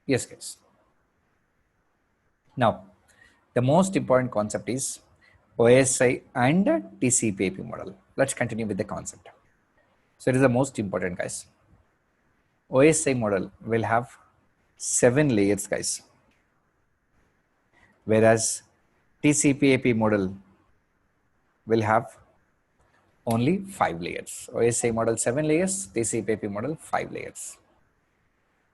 Yes, guys. Now, the most important concept is OSI and TCP/IP model. Let's continue with the concept. So it is the most important, guys. OSI model will have 7 layers, guys, whereas TCP/IP model will have only 5 layers. OSI model 7 layers, TCP/IP model 5 layers.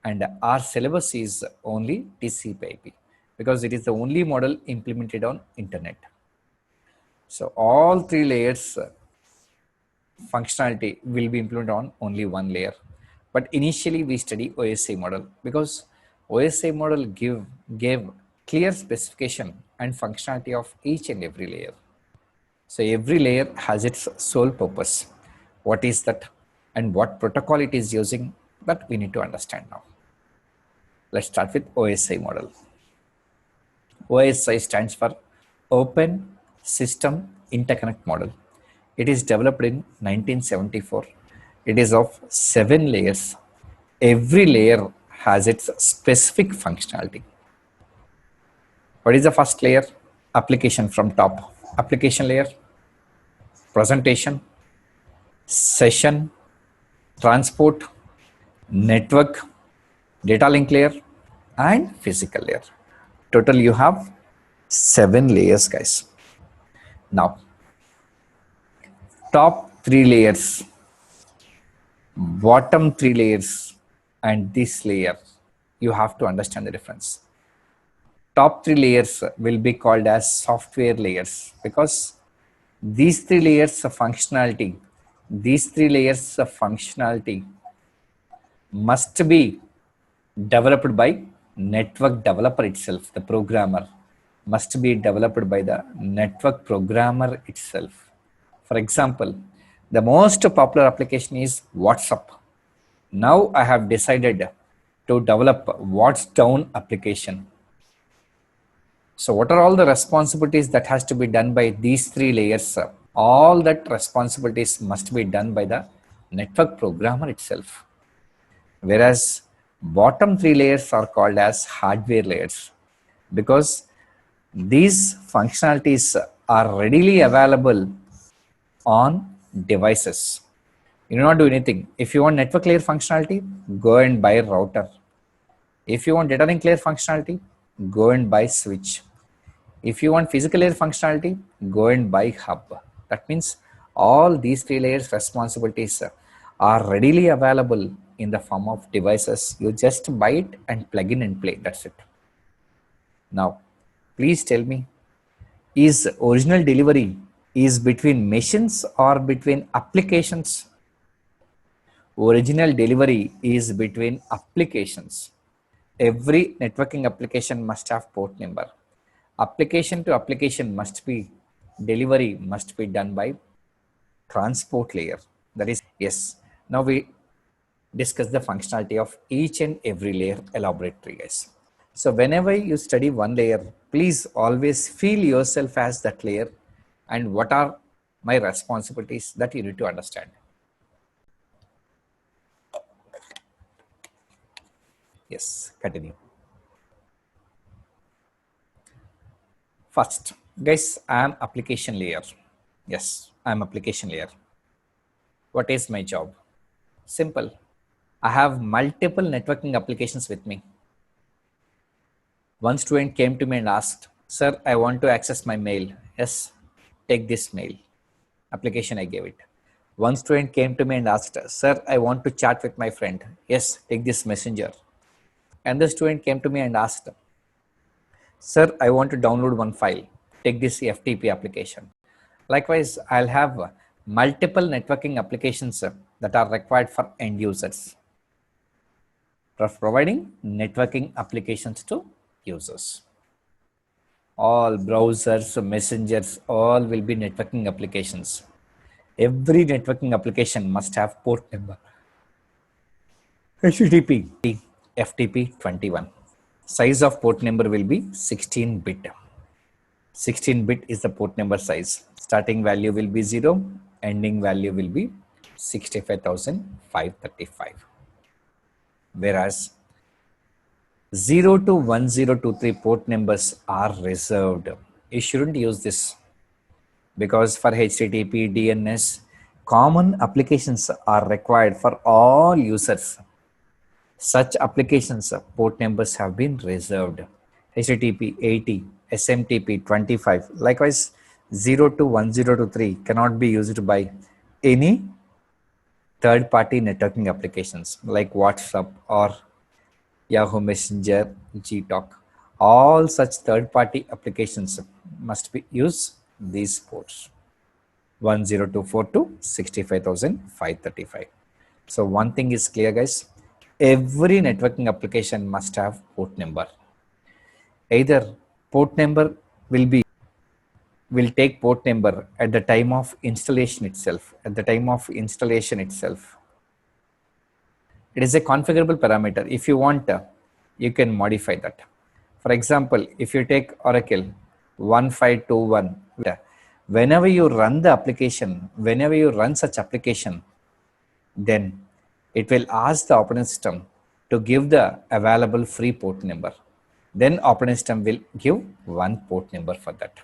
And our syllabus is only TCP/IP because it is the only model implemented on internet. So all 3 layers functionality will be implemented on only one layer. But initially we study OSI model because OSI model gave clear specification and functionality of each and every layer. So every layer has its sole purpose. What is that and what protocol it is using, that we need to understand now. Let's start with OSI model. OSI stands for Open System Interconnect Model. It is developed in 1974. It is of 7 layers. Every layer has its specific functionality. What is the first layer? Application from top. Application layer, presentation, session, transport, network, data link layer, and physical layer. Total you have 7 layers, guys. Now, top 3 layers, bottom 3 layers, and this layer, you have to understand the difference. Top 3 layers will be called as software layers because these 3 layers of functionality, must be developed by network developer itself. The programmer must be developed by the network programmer itself. For example, the most popular application is WhatsApp. Now I have decided to develop WhatsDown application. So what are all the responsibilities that has to be done by these 3 layers? All that responsibilities must be done by the network programmer itself. Whereas bottom 3 layers are called as hardware layers because these functionalities are readily available on devices. You do not do anything. If you want network layer functionality, go and buy a router. If you want data link layer functionality, go and buy switch. If you want physical layer functionality, go and buy hub. That means all these 3 layers responsibilities are readily available in the form of devices. You just buy it and plug in and play. That's it. Now, please tell me, is original delivery is between machines or between applications? Original delivery is between applications. Every networking application must have port number. Application to application delivery must be done by transport layer. That is, yes. Now we discuss the functionality of each and every layer elaborately, guys. So whenever you study one layer, please always feel yourself as that layer and what are my responsibilities, that you need to understand. Yes, continue. First, guys, I am application layer. Yes, I am application layer. What is my job? Simple. I have multiple networking applications with me. One student came to me and asked, "Sir, I want to access my mail." Yes, take this mail. Application, I gave it. One student came to me and asked, "Sir, I want to chat with my friend." Yes, take this messenger. And the student came to me and asked, "Sir, I want to download one file." Take this FTP application. Likewise, I'll have multiple networking applications that are required for end users, for providing networking applications to users. All browsers, messengers, all will be networking applications. Every networking application must have port number. HTTP, FTP 21. Size of port number will be 16-bit. 16-bit is the port number size. Starting value will be 0, ending value will be 65,535. Whereas 0 to 1023 port numbers are reserved. You shouldn't use this because for HTTP, DNS, common applications are required for all users. Such applications port numbers have been reserved. HTTP 80, SMTP 25. Likewise, 0 to 1023 cannot be used by any third-party networking applications like WhatsApp or Yahoo Messenger, Gtalk. All such third-party applications must be use these ports 10242 65535. So one thing is clear, guys. Every networking application must have port number. Either port number will take port number at the time of installation itself. At the time of installation itself, it is a configurable parameter. If you want, you can modify that. For example, if you take Oracle 1521, whenever you run the application, whenever you run such application, then it will ask the operating system to give the available free port number. Then operating system will give one port number for that.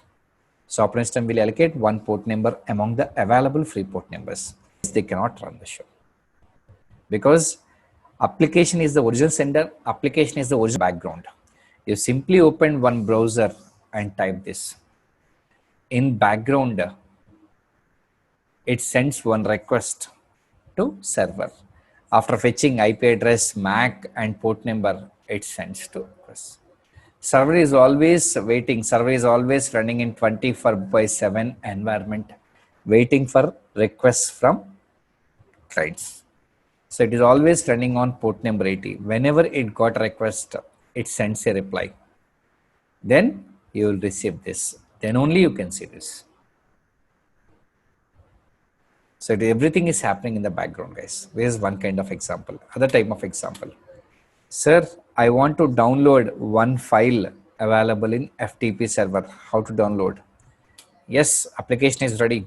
So operating system will allocate one port number among the available free port numbers. They cannot run the show because application is the original sender, application is the original background. You simply open one browser and type this. In background, it sends one request to server. After fetching IP address, MAC and port number, it sends to request. Server is always waiting. Server is always running in 24/7 environment, waiting for requests from clients. So it is always running on port number 80. Whenever it got a request, it sends a reply. Then you will receive this. Then only you can see this. So everything is happening in the background, guys. This is one kind of example. Other type of example. Sir, I want to download one file available in FTP server. How to download? Yes, application is ready.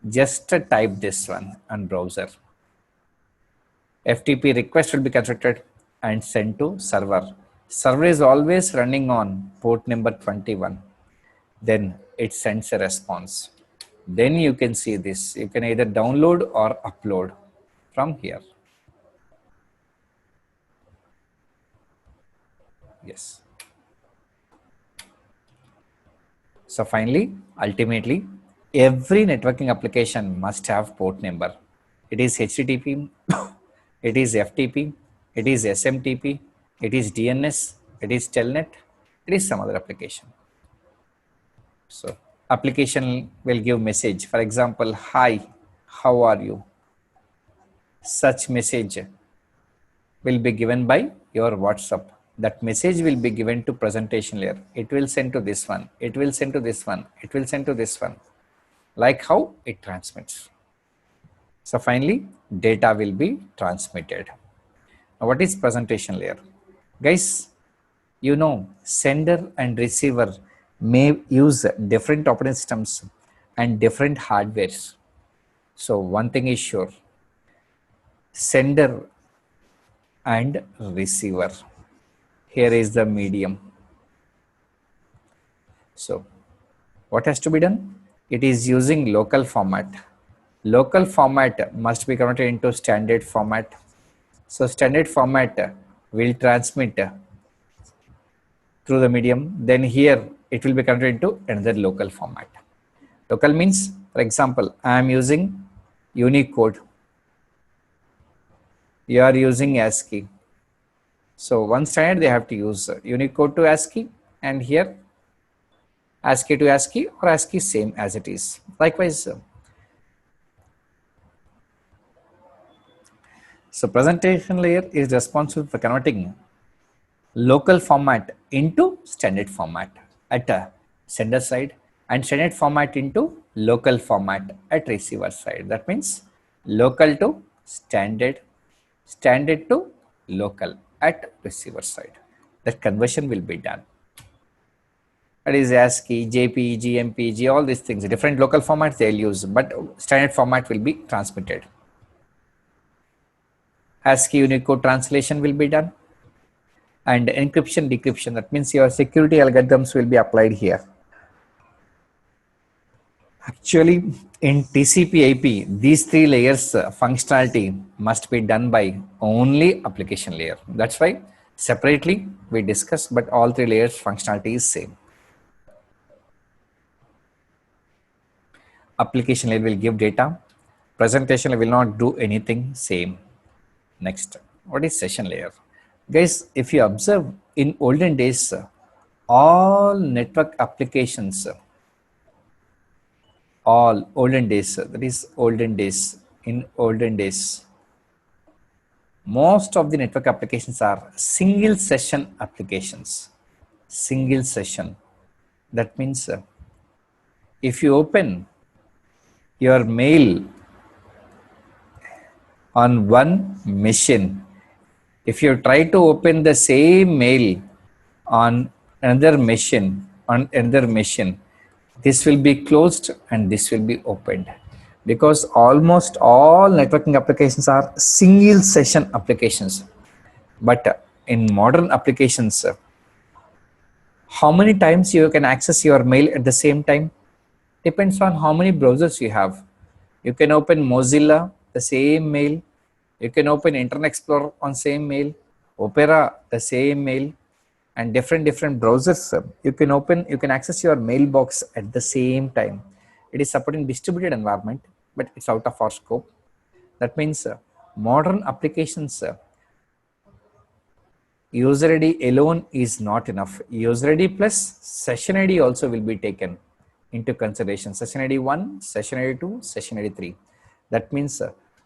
Just type this one on browser. FTP request will be constructed and sent to server. Server is always running on port number 21. Then it sends a response. Then you can see this. You can either download or upload from here. Yes. So finally, ultimately, every networking application must have port number. It is HTTP, it is FTP, it is SMTP, it is DNS, it is Telnet, it is some other application. So application will give message. For example, hi, how are you? Such message will be given by your WhatsApp. That message will be given to presentation layer. It will send to this one. It will send to this one. It will send to this one. Like how it transmits. So finally, data will be transmitted. Now, what is presentation layer? Guys, you know, sender and receiver may use different operating systems and different hardwares. So one thing is sure, sender and receiver. Here is the medium. So what has to be done? It is using local format. Local format must be converted into standard format. So standard format will transmit through the medium. Then here it will be converted into another local format. Local means, for example, I am using Unicode. You are using ASCII. So one standard they have to use Unicode to ASCII, and here ASCII to ASCII or ASCII same as it is. Likewise, so presentation layer is responsible for converting local format into standard format at a sender side and standard format into local format at receiver side. That means local to standard, standard to local at receiver side. That conversion will be done. That is ASCII, JPEG, MPEG, all these things. Different local formats they'll use, but standard format will be transmitted. ASCII Unicode translation will be done. and encryption, decryption. That means your security algorithms will be applied here. Actually, in TCP/IP, these three layers functionality must be done by only application layer. That's why separately we discuss, but all three layers functionality is same. Application layer will give data. Presentation layer will not do anything, same. Next, what is session layer? Guys, if you observe in olden days, all network applications, all olden days, that is olden days, in olden days, most of the network applications are single session applications. Single session. That means if you open your mail on one machine, if you try to open the same mail on another machine, this will be closed and this will be opened, because almost all networking applications are single session applications. But in modern applications, how many times you can access your mail at the same time depends on how many browsers you have. You can open Mozilla, the same mail. You can open Internet Explorer on same mail, Opera, the same mail, and different browsers. You can access your mailbox at the same time. It is supporting distributed environment, but it's out of our scope. That means modern applications, user ID alone is not enough. User ID plus session ID also will be taken into consideration. Session ID 1, session ID 2, session ID 3. That means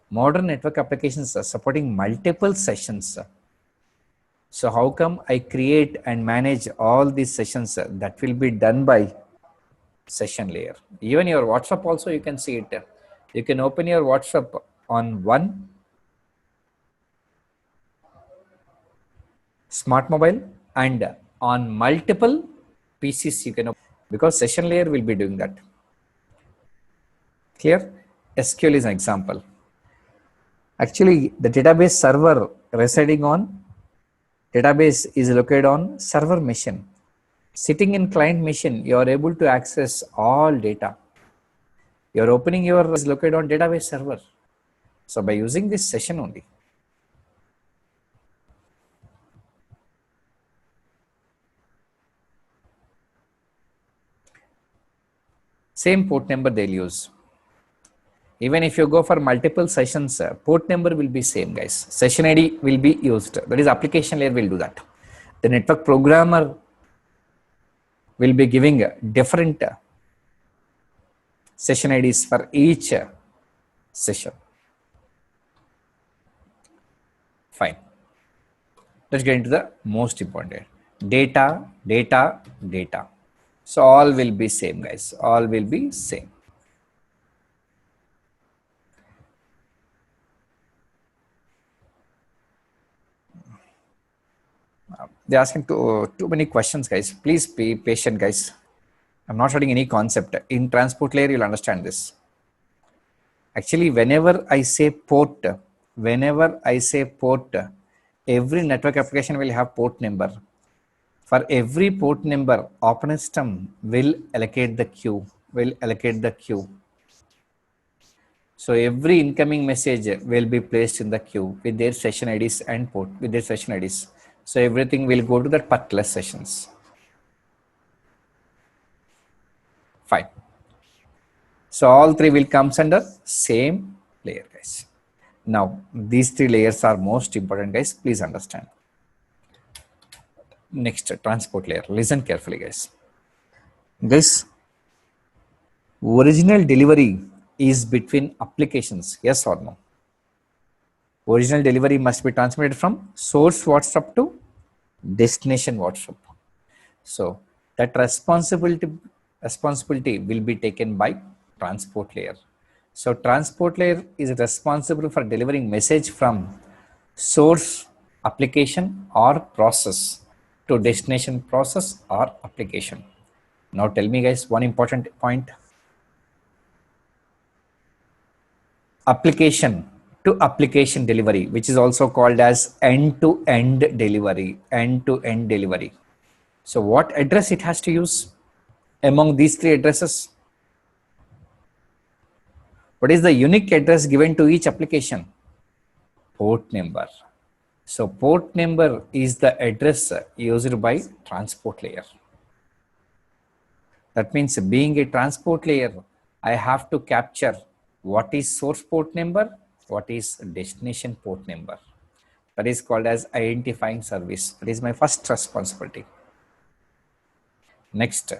modern network applications are supporting multiple sessions. So how come I create and manage all these sessions? That will be done by session layer. Even your WhatsApp also, you can see it. You can open your WhatsApp on one smart mobile and on multiple PCs you can open, because session layer will be doing that. Clear? SQL is an example. Actually, the database server residing on database is located on server machine. Sitting in client machine, you are able to access all data. You are opening your is located on database server. So by using this session only. Same port number they'll use. Even if you go for multiple sessions, port number will be same, guys. Session ID will be used. That is, application layer will do that. The network programmer will be giving different session IDs for each session. Fine. Let's get into the most important. Data, data, data. So all will be same, guys. All will be same. They're asking too many questions, guys. Please be patient, guys. I'm not studying any concept. In transport layer, you'll understand this. Actually, whenever I say port, every network application will have port number. For every port number, operating system will allocate the queue. So every incoming message will be placed in the queue with their session IDs and port with their session IDs. So everything will go to that particular sessions. Fine. So all three will comes under same layer, guys. Now these three layers are most important, guys. Please understand. Next, transport layer. Listen carefully, guys. Guys, original delivery is between applications, yes or no? Original delivery must be transmitted from source WhatsApp to destination WhatsApp. So that responsibility will be taken by transport layer. So transport layer is responsible for delivering message from source application or process to destination process or application. Now tell me, guys, one important point. Application to application delivery, which is also called as end-to-end delivery, end-to-end delivery. So what address it has to use among these three addresses? What is the unique address given to each application? Port number. So port number is the address used by transport layer. That means being a transport layer, I have to capture what is source port number, what is destination port number. That is called as identifying service. That is my first responsibility. Next,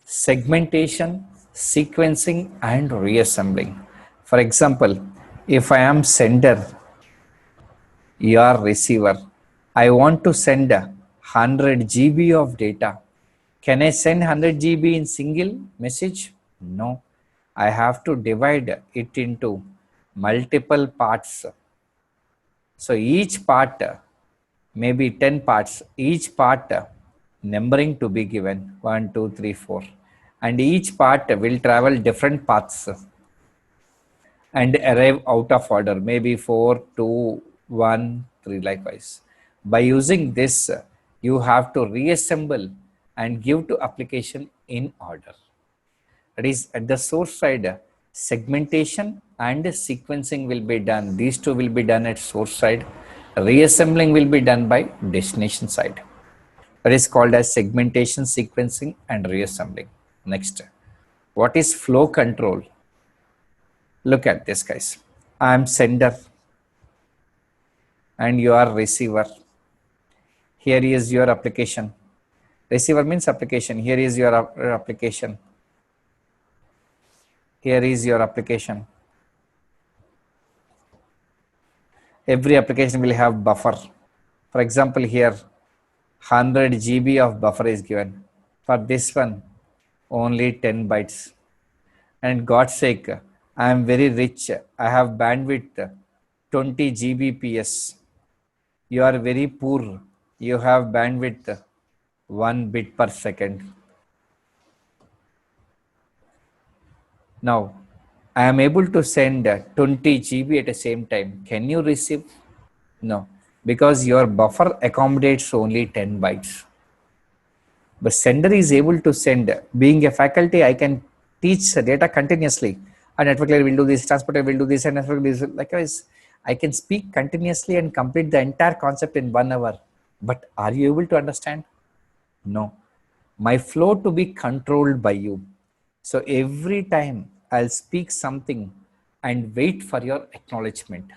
segmentation, sequencing, and reassembling. For example, if I am sender, you are receiver, I want to send 100 GB of data. Can I send 100 GB in single message? No. I have to divide it into multiple parts. So each part, maybe 10 parts, each part numbering to be given 1, 2, 3, 4. And each part will travel different paths and arrive out of order, maybe 4, 2, 1, 3, likewise. By using this, you have to reassemble and give to application in order. That is, at the source side, segmentation and sequencing will be done. These two will be done at source side. Reassembling will be done by destination side. That is called as segmentation, sequencing, and reassembling. Next, what is flow control? Look at this, guys. I am sender and you are receiver. Here is your application. Receiver means application. Here is your application. Here is your application. Every application will have buffer. For example, here 100 GB of buffer is given. For this one, only 10 bytes. And God's sake, I am very rich. I have bandwidth 20 Gbps. You are very poor. You have bandwidth 1 bit per second. Now, I am able to send 20 GB at the same time. Can you receive? No, because your buffer accommodates only 10 bytes. But sender is able to send. Being a faculty, I can teach data continuously. A network layer will do this, transporter will do this, and network will do this. Likewise, I can speak continuously and complete the entire concept in 1 hour. But are you able to understand? No. My flow to be controlled by you. So every time I'll speak something and wait for your acknowledgement.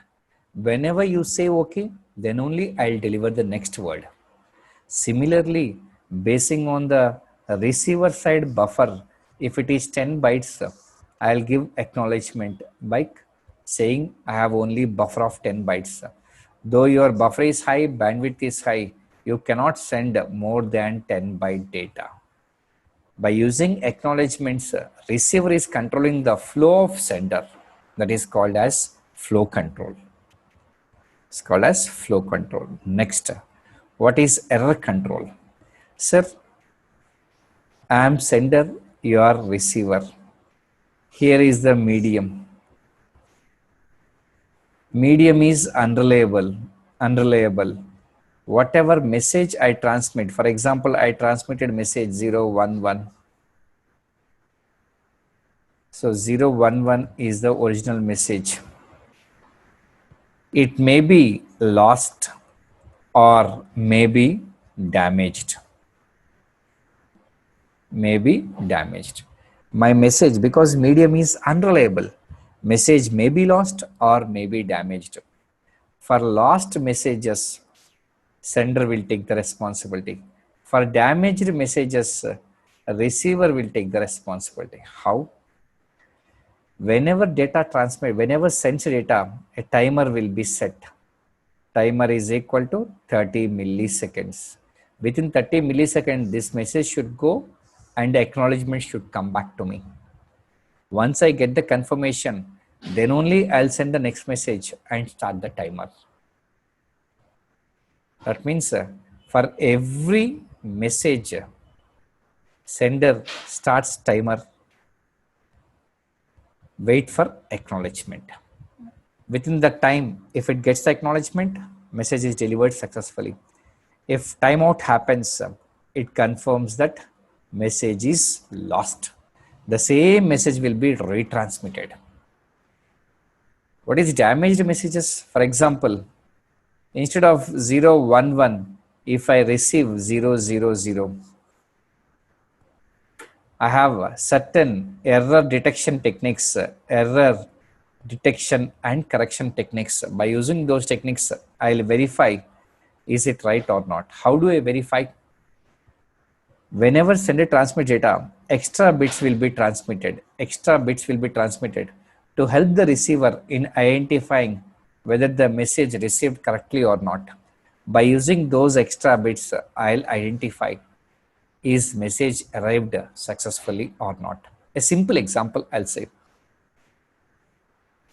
Whenever you say okay, then only I'll deliver the next word. Similarly, basing on the receiver side buffer, if it is 10 bytes, I'll give acknowledgement by saying I have only buffer of 10 bytes. Though your buffer is high, bandwidth is high, you cannot send more than 10 byte data. By using acknowledgements, receiver is controlling the flow of sender. That is called as flow control. It's called as flow control. Next, what is error control? Sir, I am sender, you are receiver. Here is the medium. Medium is unreliable. Whatever message I transmit, for example, I transmitted message 011. So 011 is the original message. It may be lost or may be damaged. My message, because medium is unreliable, message may be lost or may be damaged. For lost messages, sender will take the responsibility. For damaged messages, receiver will take the responsibility. How? Whenever data transmit, whenever sends data, a timer will be set. Timer is equal to 30 milliseconds. Within 30 milliseconds, this message should go and acknowledgement should come back to me. Once I get the confirmation, then only I'll send the next message and start the timer. That means for every message, sender starts timer, wait for acknowledgement. Within the time, if it gets the acknowledgement, message is delivered successfully. If timeout happens, it confirms that message is lost. The same message will be retransmitted. What is damaged messages? For example, instead of 011, if I receive 000, I have certain error detection techniques, error detection and correction techniques. By using those techniques, I'll verify is it right or not. How do I verify? Whenever sender transmits data, extra bits will be transmitted. Extra bits will be transmitted to help the receiver in identifying whether the message received correctly or not. By using those extra bits, I'll identify is message arrived successfully or not. A simple example I'll say.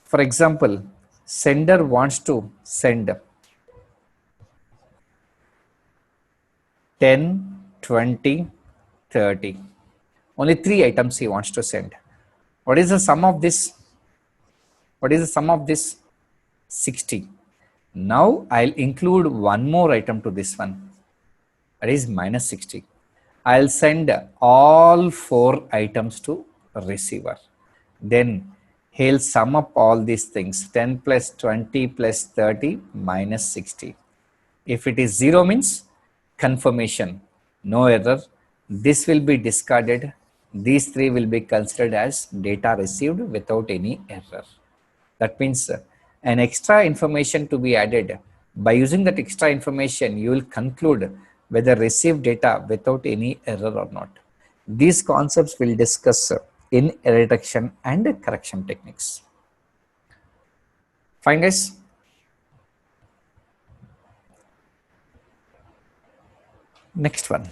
For example, sender wants to send 10, 20, 30. Only 3 items he wants to send. What is the sum of this? What is the sum of this? 60. Now I'll include one more item to this one. That is minus 60. I'll send all 4 items to receiver. Then he'll sum up all these things. 10 plus 20 plus 30 minus 60. If it is 0 means confirmation, no error. This will be discarded. These 3 will be considered as data received without any error. That means an extra information to be added. By using that extra information, you will conclude whether received data without any error or not. These concepts we'll discuss in error detection and correction techniques. Fine, guys. Next one.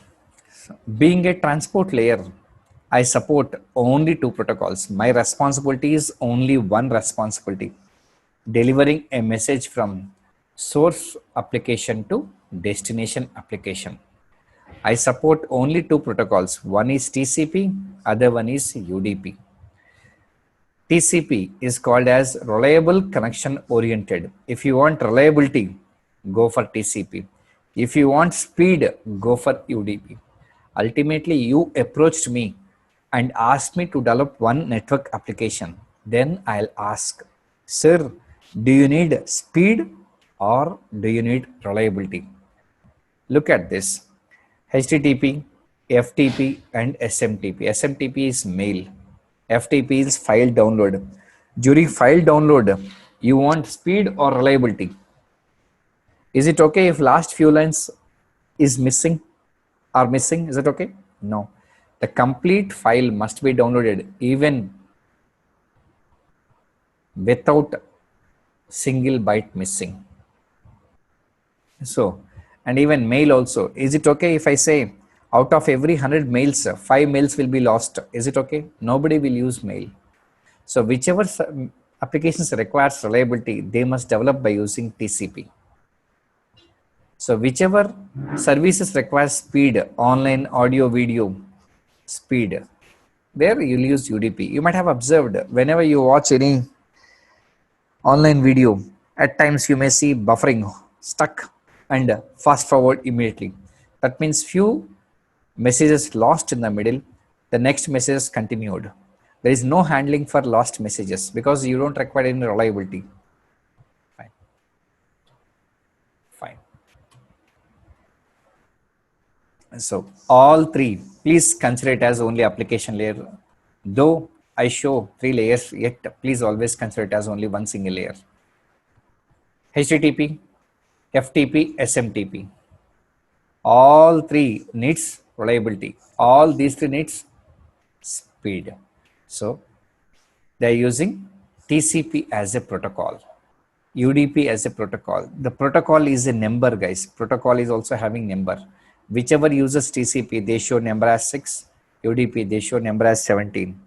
Being a transport layer, I support only 2 protocols. My responsibility is only one responsibility: delivering a message from source application to destination application. I support only 2 protocols. One is TCP, other one is UDP. TCP is called as reliable connection oriented. If you want reliability, go for TCP. If you want speed, go for UDP. Ultimately, you approached me and asked me to develop one network application. Then I'll ask, sir, do you need speed or do you need reliability? Look at this. HTTP, FTP and SMTP. SMTP is mail. FTP is file download. During file download, you want speed or reliability? Is it okay if last few lines is missing? Is it okay? No. The complete file must be downloaded even without single byte missing. So, and even mail also. Is it okay if I say out of every 100 mails, 5 mails will be lost? Is it okay? Nobody will use mail. So whichever applications requires reliability, they must develop by using TCP. So whichever services require speed, online, audio, video, speed, there you'll use UDP. You might have observed whenever you watch any online video, at times you may see buffering, stuck, and fast forward immediately. That means few messages lost in the middle, the next message is continued. There is no handling for lost messages because you don't require any reliability. Fine. Fine. So all 3, please consider it as only application layer. Though I show 3 layers, yet please always consider it as only one single layer. HTTP, FTP, SMTP. All 3 needs reliability. All these 3 needs speed. So they are using TCP as a protocol, UDP as a protocol. The protocol is a number, guys. Protocol is also having number. Whichever uses TCP, they show number as 6. UDP, they show number as 17.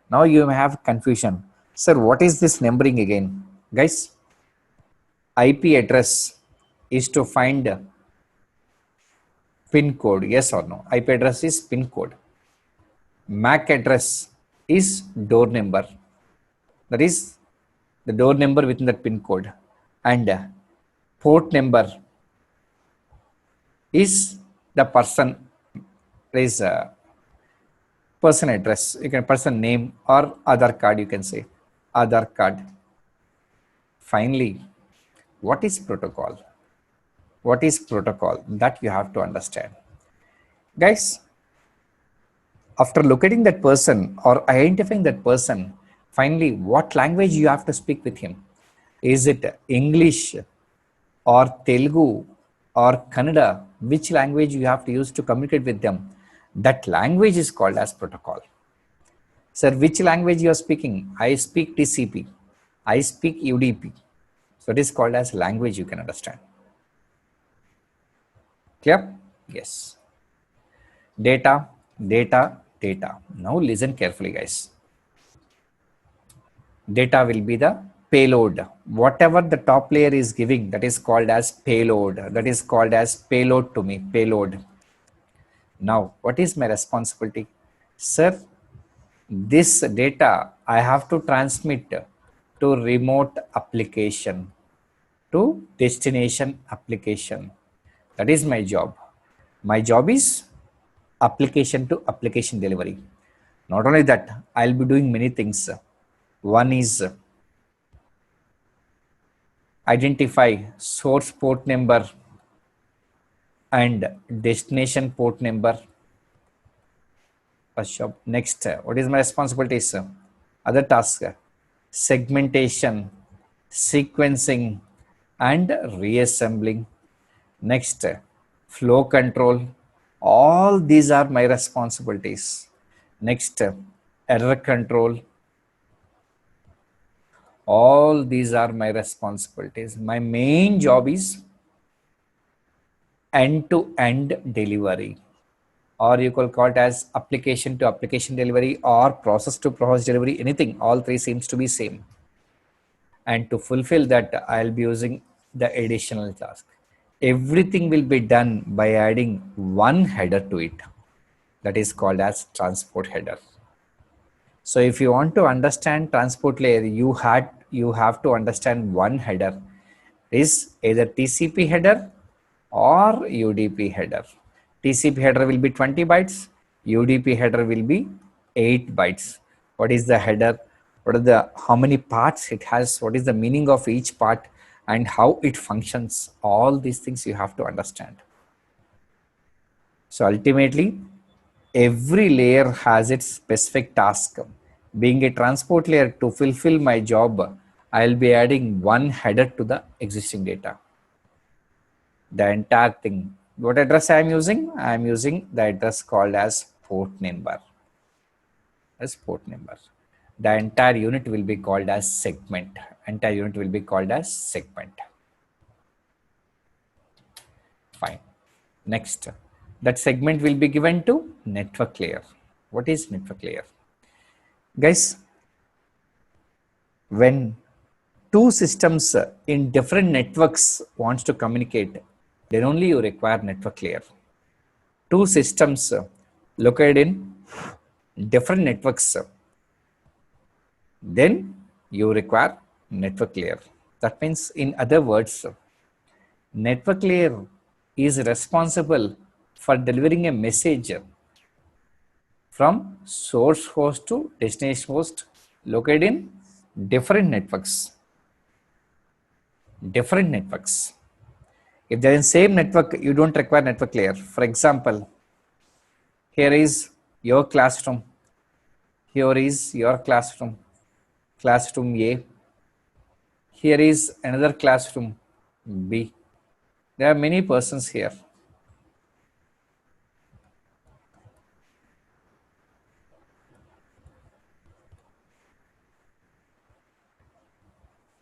Now you may have confusion. Sir, what is this numbering again? Guys, IP address is to find pin code. Yes or no? IP address is pin code. MAC address is door number. That is the door number within that pin code, and port number is the person is person address. You can person name or Aadhaar card. You can say Aadhaar card. Finally, what is protocol? What is protocol? That you have to understand, guys. After locating that person or identifying that person, finally, what language you have to speak with him? Is it English or Telugu or Kannada? Which language you have to use to communicate with them? That language is called as protocol. Sir, which language you are speaking? I speak TCP. I speak UDP. So it is called as language you can understand. Clear? Yes. Data, data, data. Now listen carefully, guys. Data will be the payload. Whatever the top layer is giving, that is called as payload. That is called as payload to me, payload. Now, what is my responsibility? Sir, this data I have to transmit to remote application, to destination application. That is my job. My job is application to application delivery. Not only that, I'll be doing many things. One is identify source port number and destination port number. Next, what is my responsibilities? Other tasks, segmentation, sequencing, and reassembling. Next, flow control. All these are my responsibilities. Next, error control. All these are my responsibilities. My main job is end-to-end delivery, or you could call it as application to application delivery or process to process delivery, anything. All three seems to be same. And to fulfill that, I'll be using the additional task. Everything will be done by adding one header to it. That is called as transport header. So if you want to understand transport layer, you have to understand one header is either TCP header or UDP header. TCP header will be 20 bytes, UDP header will be 8 bytes. What is the header? What are how many parts it has? What is the meaning of each part and how it functions? All these things you have to understand. So ultimately, every layer has its specific task. Being a transport layer, to fulfill my job, I'll be adding one header to the existing data. The entire thing. What address I am using? I am using the address called as port number. As port number. The entire unit will be called as segment. Entire unit will be called as segment. Fine. Next, that segment will be given to network layer. What is network layer? Guys, when two systems in different networks wants to communicate, then only you require network layer. Two systems located in different networks, then you require network layer. That means, in other words, network layer is responsible for delivering a message from source host to destination host located in different networks. Different networks. If they're in same network, you don't require network layer. For example, here is your classroom. Here is your classroom, classroom A. Here is another classroom, B. There are many persons here.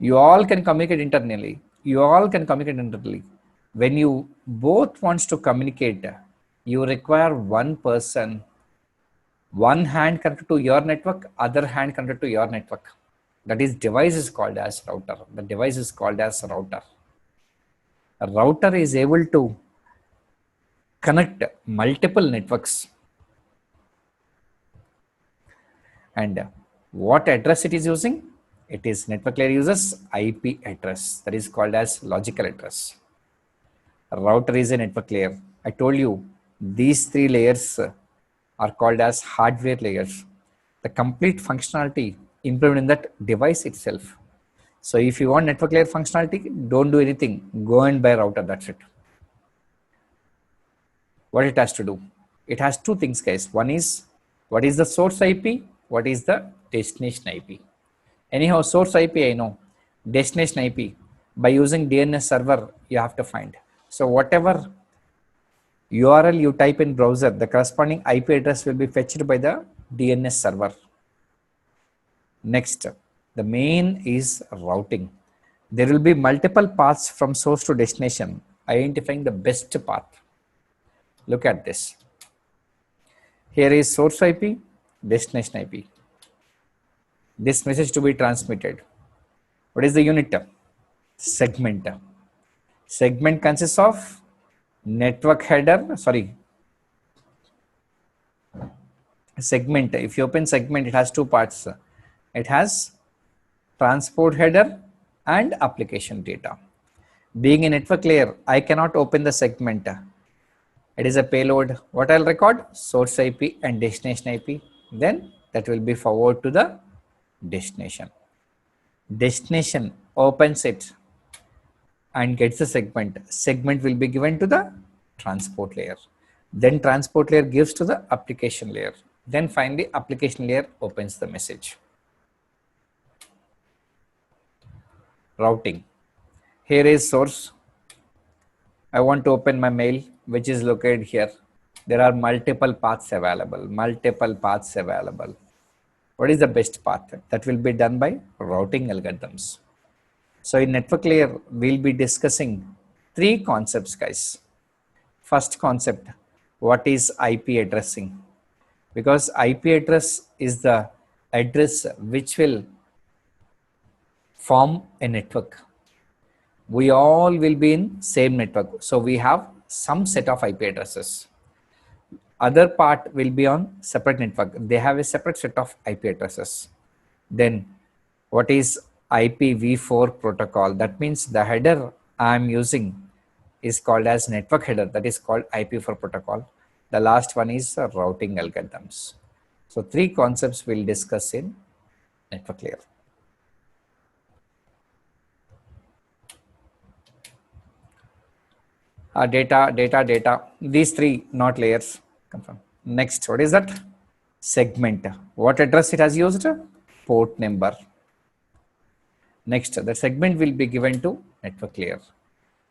You all can communicate internally. You all can communicate internally. When you both wants to communicate, you require one person, one hand connected to your network, other hand connected to your network. That is device is called as router. The device is called as router. A router is able to connect multiple networks. And what address it is using? It is network layer uses IP address, that is called as logical address. Router is a network layer. I told you these three layers are called as hardware layers. The complete functionality implemented in that device itself. So if you want network layer functionality, don't do anything. Go and buy router, that's it. What it has to do? It has two things, guys. One is what is the source IP, what is the destination IP. Anyhow, source IP I know, destination IP by using DNS server you have to find. So whatever URL you type in browser, the corresponding IP address will be fetched by the DNS server. Next, the main is routing. There will be multiple paths from source to destination, identifying the best path. Look at this. Here is source IP, destination IP. This message to be transmitted. What is the unit? Segment. Segment consists of network header, segment. If you open segment, it has two parts. It has transport header and application data. Being a network layer, I cannot open the segment. It is a payload. What I'll record? Source IP and destination IP. Then that will be forwarded to the destination. Destination opens it and gets the segment. Segment will be given to the transport layer. Then transport layer gives to the application layer. Then finally application layer opens the message. Routing. Here is source. I want to open my mail, which is located here. There are multiple paths available. What is the best path? That will be done by routing algorithms. So in network layer, we'll be discussing three concepts, guys. First concept, what is IP addressing? Because IP address is the address which will form a network. We all will be in same network. So we have some set of IP addresses. Other part will be on separate network. They have a separate set of IP addresses. Then what is IPv4 protocol? That means the header I am using is called as network header. That is called IPv4 protocol. The last one is routing algorithms. So three concepts we'll discuss in network layer. Data. These three, not layers. Confirm. Next, what is that? Segment. What address it has used? Port number. Next, the segment will be given to network layer.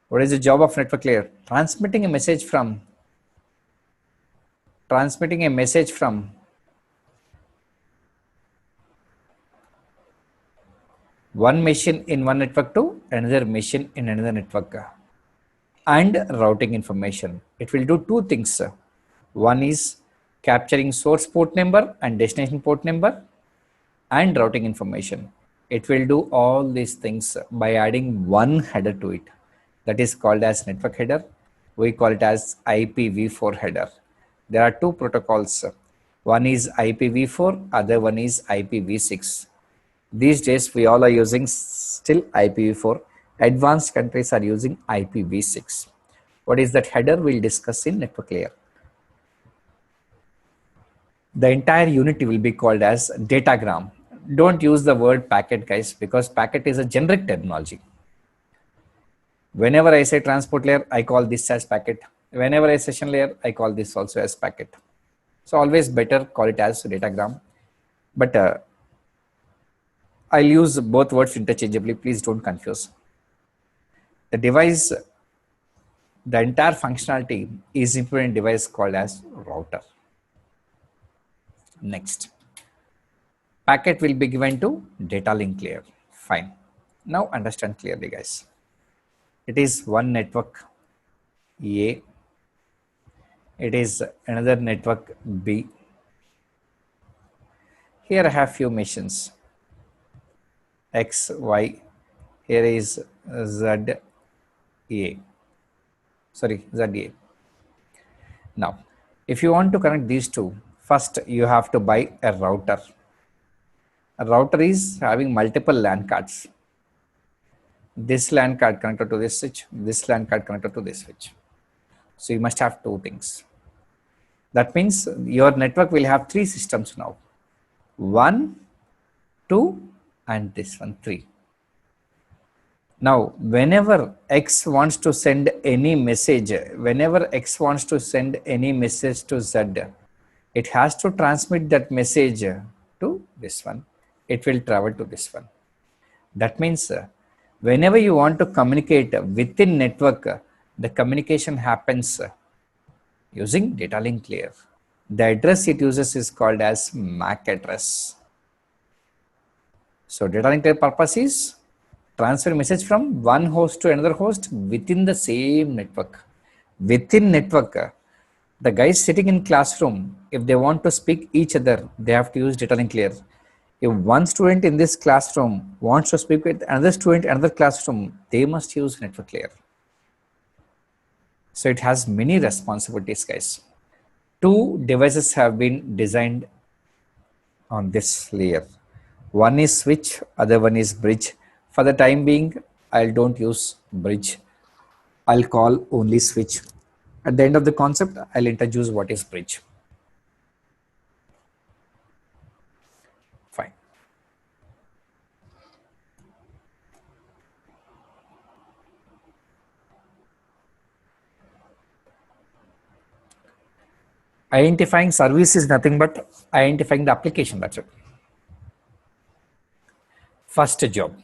What is the job of network layer? Transmitting a message from one machine in one network to another machine in another network. And routing information. It will do two things. One is capturing source port number and destination port number and routing information. It will do all these things by adding one header to it. That is called as network header. We call it as IPv4 header. There are two protocols. One is IPv4, other one is IPv6. These days we all are using still IPv4. Advanced countries are using IPv6. What is that header? We'll discuss in network layer. The entire unit will be called as datagram. Don't use the word packet, guys, because packet is a generic terminology. Whenever I say transport layer, I call this as packet. Whenever I say session layer, I call this also as packet. So always better call it as datagram. But I'll use both words interchangeably. Please don't confuse. The device, the entire functionality is implemented in a device called as router. Next, packet will be given to data link layer. Fine. Now understand clearly, guys. It is one network A. It is another network B. Here I have few machines X, Y. Here is Z, A. Sorry, ZA. Now, if you want to connect these two, first you have to buy a router. A router is having multiple LAN cards. This LAN card connected to this switch, this LAN card connected to this switch. So you must have two things. That means your network will have three systems now. 1, 2, and this one 3. Now, whenever X wants to send any message, whenever X wants to send any message to Z, it has to transmit that message to this one. It will travel to this one. That means whenever you want to communicate within network, the communication happens using data link layer. The address it uses is called as MAC address. So data link layer purpose is transfer message from one host to another host within the same network. Within network, the guys sitting in classroom, if they want to speak each other, they have to use data link layer. If one student in this classroom wants to speak with another student in another classroom, they must use network layer. So it has many responsibilities, guys. Two devices have been designed on this layer. One is switch, other one is bridge. For the time being, I don't use bridge. I'll call only switch. At the end of the concept, I'll introduce what is bridge. Fine. Identifying service is nothing but identifying the application, that's it. First job.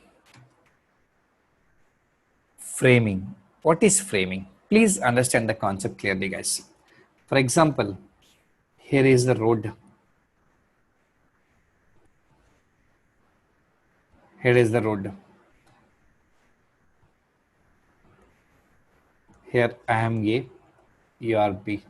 Framing. What is framing? Please understand the concept clearly, guys. For example, here is the road. Here is the road. Here I am A, you are B.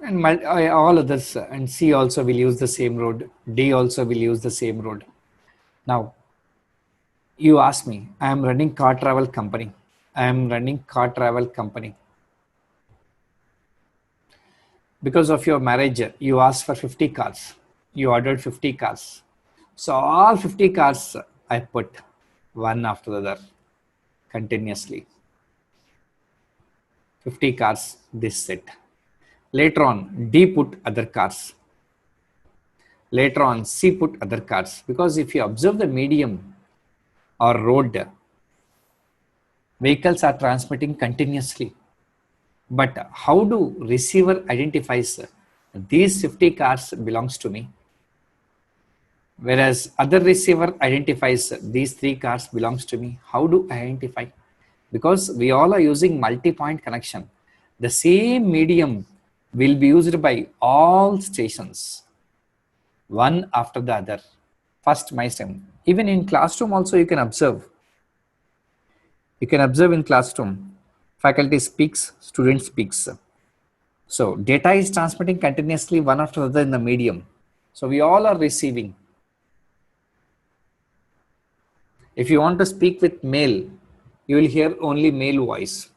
And all others, and C also will use the same road. D also will use the same road. Now, you ask me, I am running car travel company. I am running car travel company. Because of your marriage, you asked for 50 cars. You ordered 50 cars. So all 50 cars I put one after the other continuously. 50 cars, this set. Later on, D put other cars. Later on, C put other cars. Because if you observe the medium or road, vehicles are transmitting continuously. But how do receiver identifies these 50 cars belongs to me? Whereas other receiver identifies these 3 cars belongs to me. How do I identify? Because we all are using multi-point connection. The same medium will be used by all stations, one after the other. First milestone. Even in classroom also you can observe. You can observe in classroom, faculty speaks, student speaks. So data is transmitting continuously one after the other in the medium. So we all are receiving. If you want to speak with male, you will hear only male voice.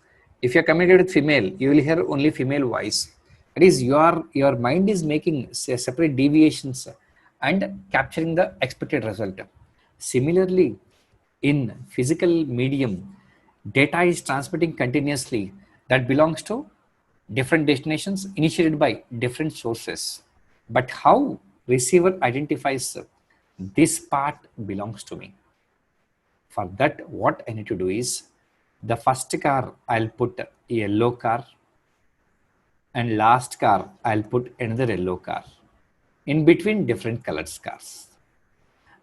If you are communicating with female, you will hear only female voice. That is, your mind is making separate deviations and capturing the expected result. Similarly, in physical medium, data is transmitting continuously that belongs to different destinations initiated by different sources. But how receiver identifies this part belongs to me? For that, what I need to do is, the first car I'll put a yellow car, and last car I'll put another yellow car, in between different colored cars.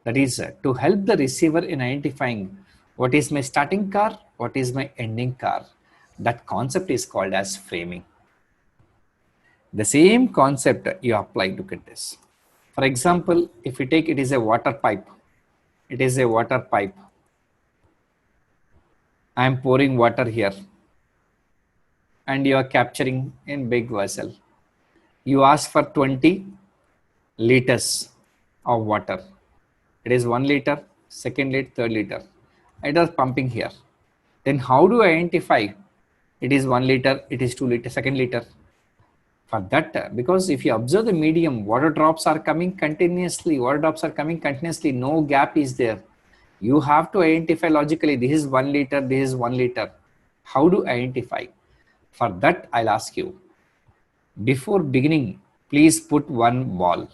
That is to help the receiver in identifying what is my starting car, what is my ending car. That concept is called as framing. The same concept you apply, look at this. For example, if you take, it is a water pipe. It is a water pipe. I am pouring water here and you are capturing in big vessel. You ask for 20 liters of water. It is 1 liter, second liter, third liter. It is pumping here. Then how do I identify it is 1 liter, it is 2 liter, second liter? For that, because if you observe the medium, water drops are coming continuously, no gap is there. You have to identify logically, this is 1 liter, this is 1 liter. How to identify? For that, I'll ask you, before beginning, please put one ball,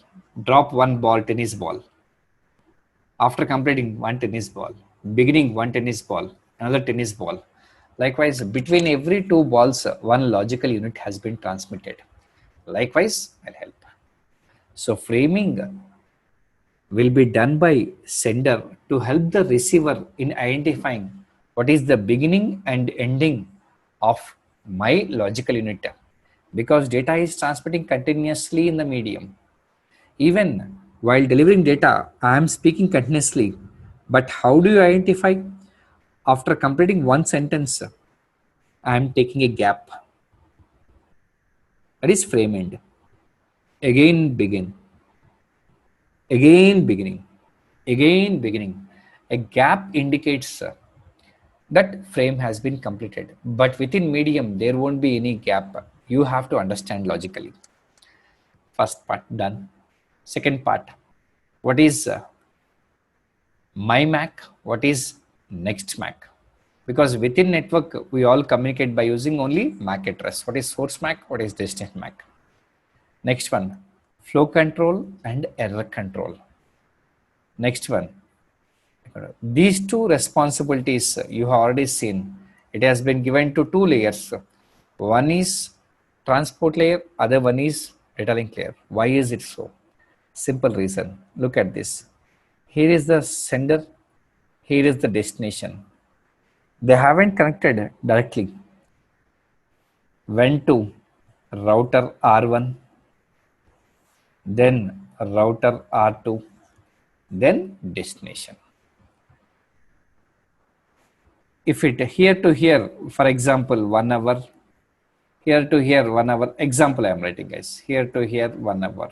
drop one ball, tennis ball. After completing one tennis ball, beginning one tennis ball, another tennis ball. Likewise, between every two balls, one logical unit has been transmitted. Likewise, I'll help. So framing will be done by sender to help the receiver in identifying what is the beginning and ending of my logical unit, because data is transmitting continuously in the medium. Even while delivering data, I am speaking continuously. But how do you identify? After completing one sentence, I am taking a gap. That is frame end. Again begin. Again beginning. Again beginning. A gap indicates that frame has been completed. But within medium, there won't be any gap. You have to understand logically. First part done. Second part, what is my MAC? What is next MAC? Because within network, we all communicate by using only MAC address. What is source MAC? What is destination MAC? Next one, flow control and error control. Next one, these two responsibilities you have already seen. It has been given to two layers. One is transport layer, other one is data link layer. Why is it so? Simple reason. Look at this. Here is the sender, here is the destination. They haven't connected directly. Went to router R1, then router R2, then destination. If it here to here, for example, 1 hour, here to here 1 hour, example I am writing guys, here to here 1 hour.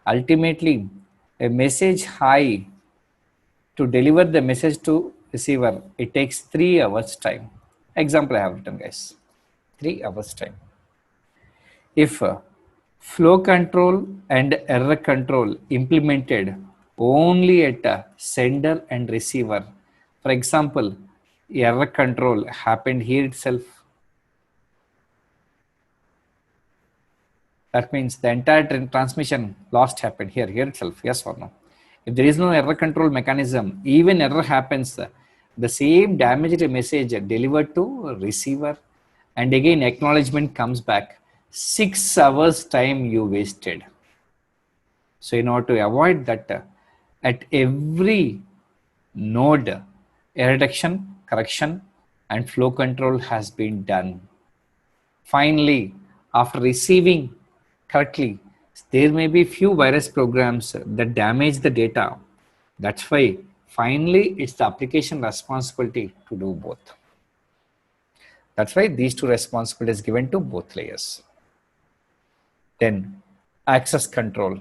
Ultimately, a message hi to deliver the message to receiver, it takes 3 hours time. Example I have written guys, 3 hours time. If flow control and error control implemented only at sender and receiver, for example, error control happened here itself, that means the entire transmission lost happened here itself, yes or no? If there is no error control mechanism, even error happens, the same damaged message delivered to receiver and again acknowledgement comes back, 6 hours time you wasted. So in order to avoid that, at every node, error detection, correction and flow control has been done. Finally, after receiving correctly, there may be few virus programs that damage the data. That's why finally it's the application responsibility to do both. That's why these two responsibilities given to both layers. Then access control.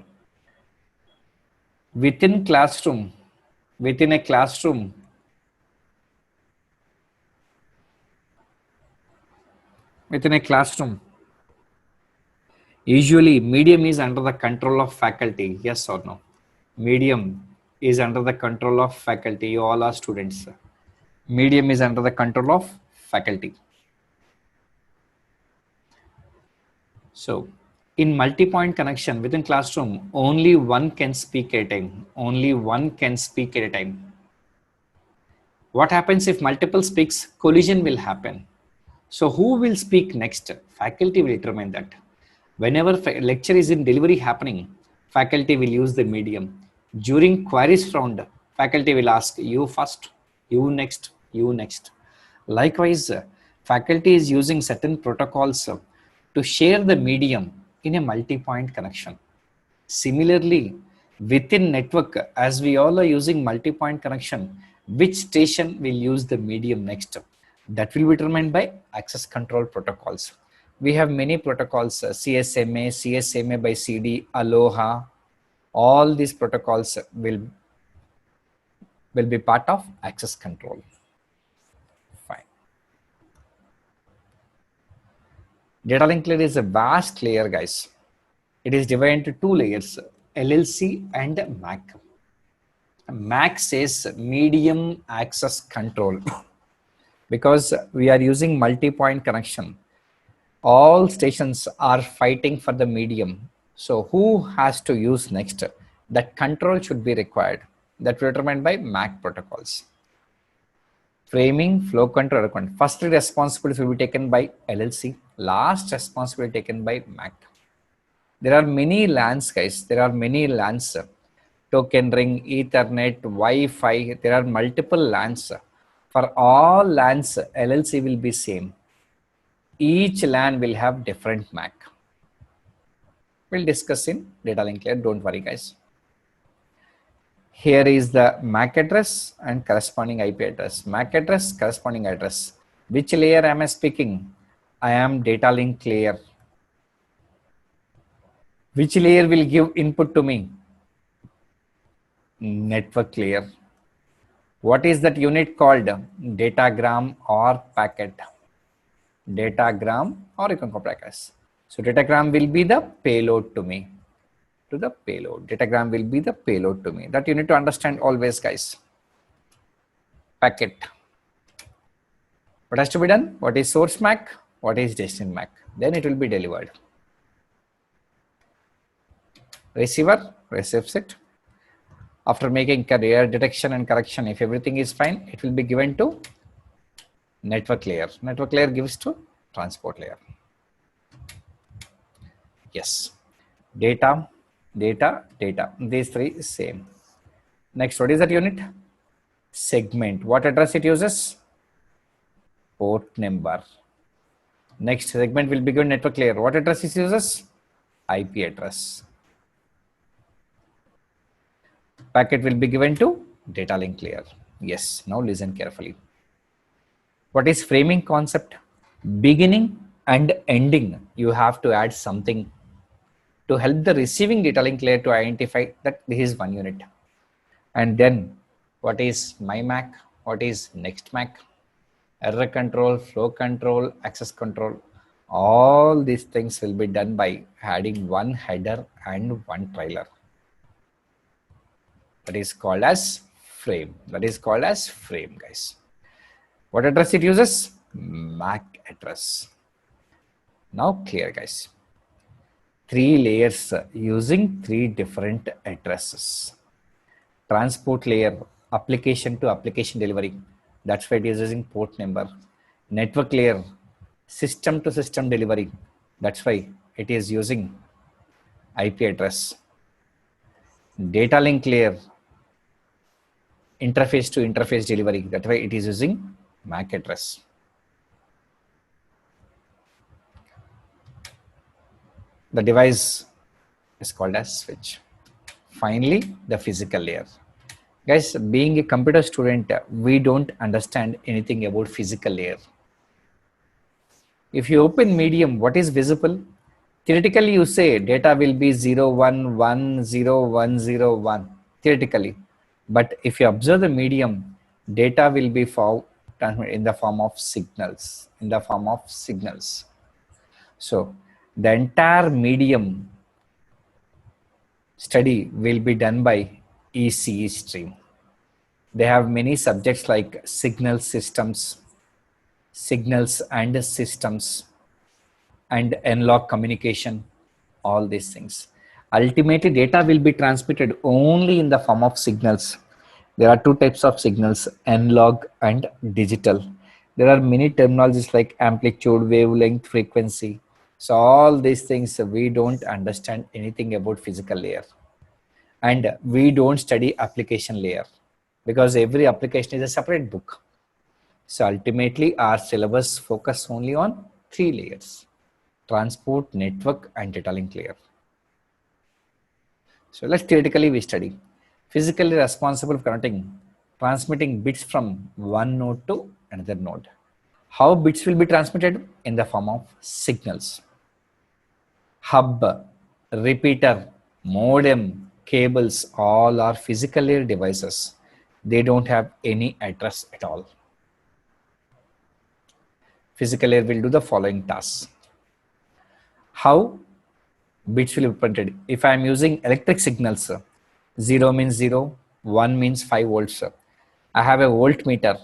Within a classroom, usually medium is under the control of faculty, yes or no? Medium is under the control of faculty, you all are students. Medium is under the control of faculty. So in multi-point connection within classroom, only one can speak at a time. Only one can speak at a time. What happens if multiple speaks? Collision will happen. So who will speak next? Faculty will determine that. Whenever lecture is in delivery happening, faculty will use the medium. During queries round, faculty will ask you first, you next, you next. Likewise, faculty is using certain protocols to share the medium in a multi-point connection. Similarly, within network, as we all are using multi-point connection, which station will use the medium next? That will be determined by access control protocols. We have many protocols, CSMA by CD, Aloha. All these protocols will be part of access control. Fine. Data link layer is a vast layer, guys. It is divided into two layers, LLC and MAC. MAC says medium access control because we are using multi-point connection. All stations are fighting for the medium. So who has to use next? That control should be required. That will be determined by MAC protocols. Framing, flow control, requirement. First responsibility will be taken by LLC. Last responsibility taken by MAC. There are many LANs, guys. There are many LANs. Token ring, Ethernet, Wi-Fi. There are multiple LANs. For all LANs, LLC will be same. Each LAN will have different MAC. We'll discuss in data link layer. Don't worry, guys. Here is the MAC address and corresponding IP address. MAC address, corresponding address. Which layer am I speaking? I am data link layer. Which layer will give input to me? Network layer. What is that unit called? Datagram or packet. Datagram, or you can call packets. So datagram will be the payload to me. To the payload. Datagram will be the payload to me. That you need to understand always, guys. Packet. What has to be done? What is source MAC? What is destination MAC? Then it will be delivered. Receiver receives it. After making carrier detection and correction, if everything is fine, it will be given to network layer. Network layer gives to transport layer. Yes. Data, data, data. These three is same. Next, what is that unit? Segment. What address it uses? Port number. Next segment will be given network layer. What address it uses? IP address. Packet will be given to data link layer. Yes. Now listen carefully. What is framing concept? Beginning and ending. You have to add something to help the receiving data link layer to identify that this is one unit. And then what is my MAC? What is next MAC? Error control, flow control, access control. All these things will be done by adding one header and one trailer. That is called as frame. That is called as frame, guys. What address it uses? MAC address. Now clear, guys. Three layers using three different addresses. Transport layer, application to application delivery. That's why it is using port number. Network layer, system to system delivery. That's why it is using IP address. Data link layer, interface to interface delivery. That's why it is using MAC address. The device is called as switch. Finally, the physical layer. Guys, being a computer student, we don't understand anything about physical layer. If you open medium, what is visible? Theoretically, you say data will be 0, 1, 1, 0, 1, 0, 1. Theoretically. But if you observe the medium, data will be transmitted in the form of signals. In the form of signals. So, the entire medium study will be done by ECE stream. They have many subjects like signal systems, signals and systems, and analog communication, all these things. Ultimately, data will be transmitted only in the form of signals. There are two types of signals, analog and digital. There are many terminologies like amplitude, wavelength, frequency. So all these things, we don't understand anything about physical layer. And we don't study application layer because every application is a separate book. So ultimately, our syllabus focus only on three layers: transport, network, and data link layer. So let's theoretically we study. Physically responsible for transmitting bits from one node to another node. How bits will be transmitted? In the form of signals. Hub, repeater, modem, cables, all are physical layer devices. They don't have any address at all. Physical layer will do the following tasks. how bits will be printed. If I am using electric signals, 0 means 0, 1 means 5 volts. I have a voltmeter.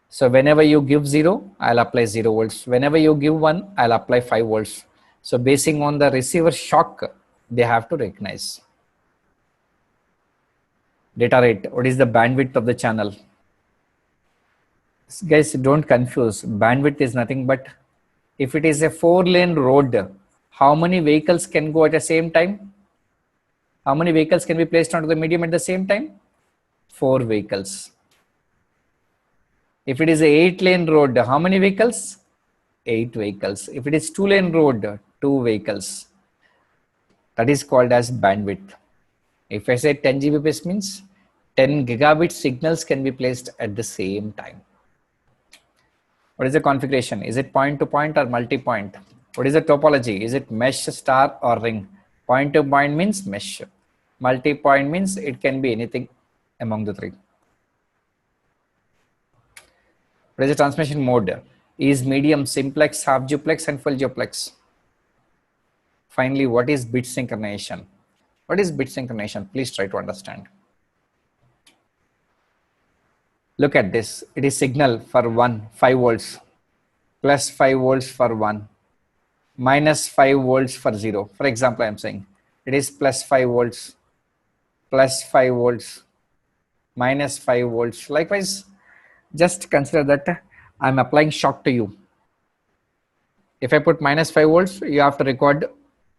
So whenever you give 0, I'll apply 0 volts. Whenever you give 1, I'll apply 5 volts. So basing on the receiver shock, they have to recognize. Data rate, what is the bandwidth of the channel? Guys, don't confuse. Bandwidth is nothing but, if it is a 4-lane road, how many vehicles can go at the same time? How many vehicles can be placed onto the medium at the same time? 4 vehicles. If it is a 8-lane road, how many vehicles? 8 vehicles. If it is 2-lane road, 2 vehicles. That is called as bandwidth. If I say 10 Gbps means 10 gigabit signals can be placed at the same time. What is the configuration? Is it point to point or multi-point? What is the topology? Is it mesh, star or ring? Point to point means mesh. Multi-point means it can be anything among the three. What is the transmission mode? Is medium, simplex, half duplex and full duplex? Finally, what is bit synchronization? What is bit synchronization? Please try to understand. Look at this. It is signal for 1, 5 volts, plus 5 volts for 1, minus 5 volts for 0. For example, I am saying it is plus 5 volts, plus 5 volts, minus 5 volts. Likewise, just consider that I am applying shock to you. If I put minus 5 volts, you have to record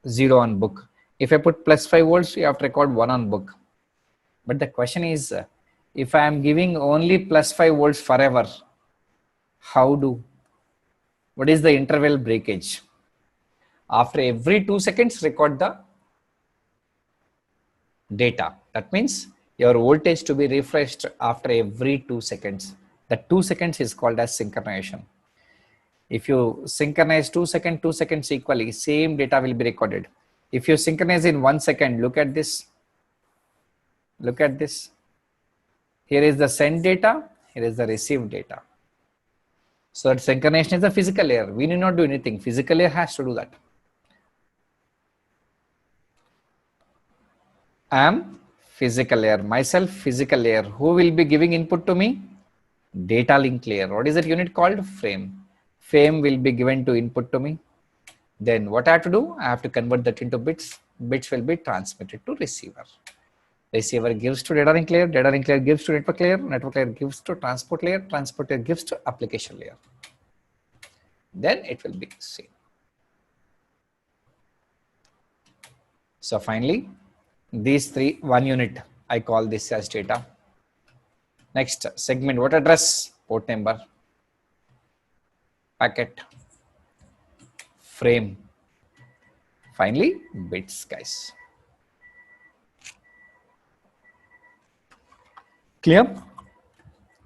0 on book. If I put plus 5 volts, you have to record 1 on book. But the question is, if I am giving only plus 5 volts forever, how do? What is the interval breakage? After every 2 seconds, record the data. That means your voltage to be refreshed after every 2 seconds. That 2 seconds is called as synchronization. If you synchronize 2 seconds equally, same data will be recorded. If you synchronize in 1 second, look at this. Look at this. Here is the send data, here is the receive data. So that synchronization is the physical layer. We need not do anything. Physical layer has to do that. I am physical layer, myself physical layer. Who will be giving input to me? Data link layer. What is that unit called? Frame. Frame will be given to input to me. Then what I have to do? I have to convert that into bits. Bits will be transmitted to receiver. Receiver gives to data link layer gives to network layer gives to transport layer gives to application layer. Then it will be seen. So finally, these three, 1 unit, I call this as data. Next, segment, what address? Port number, packet, frame. Finally, bits, guys. Clear?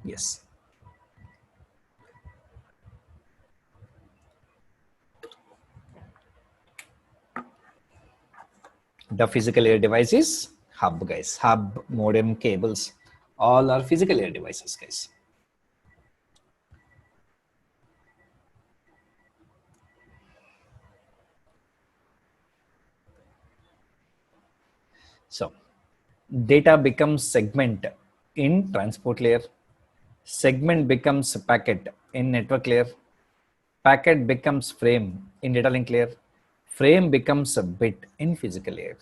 Yes. The physical layer device is hub, guys. Hub, modem, cables, all are physical layer devices, guys. So data becomes segment in transport layer. Segment becomes packet in network layer. Packet becomes frame in data link layer. Frame becomes a bit in physical layer.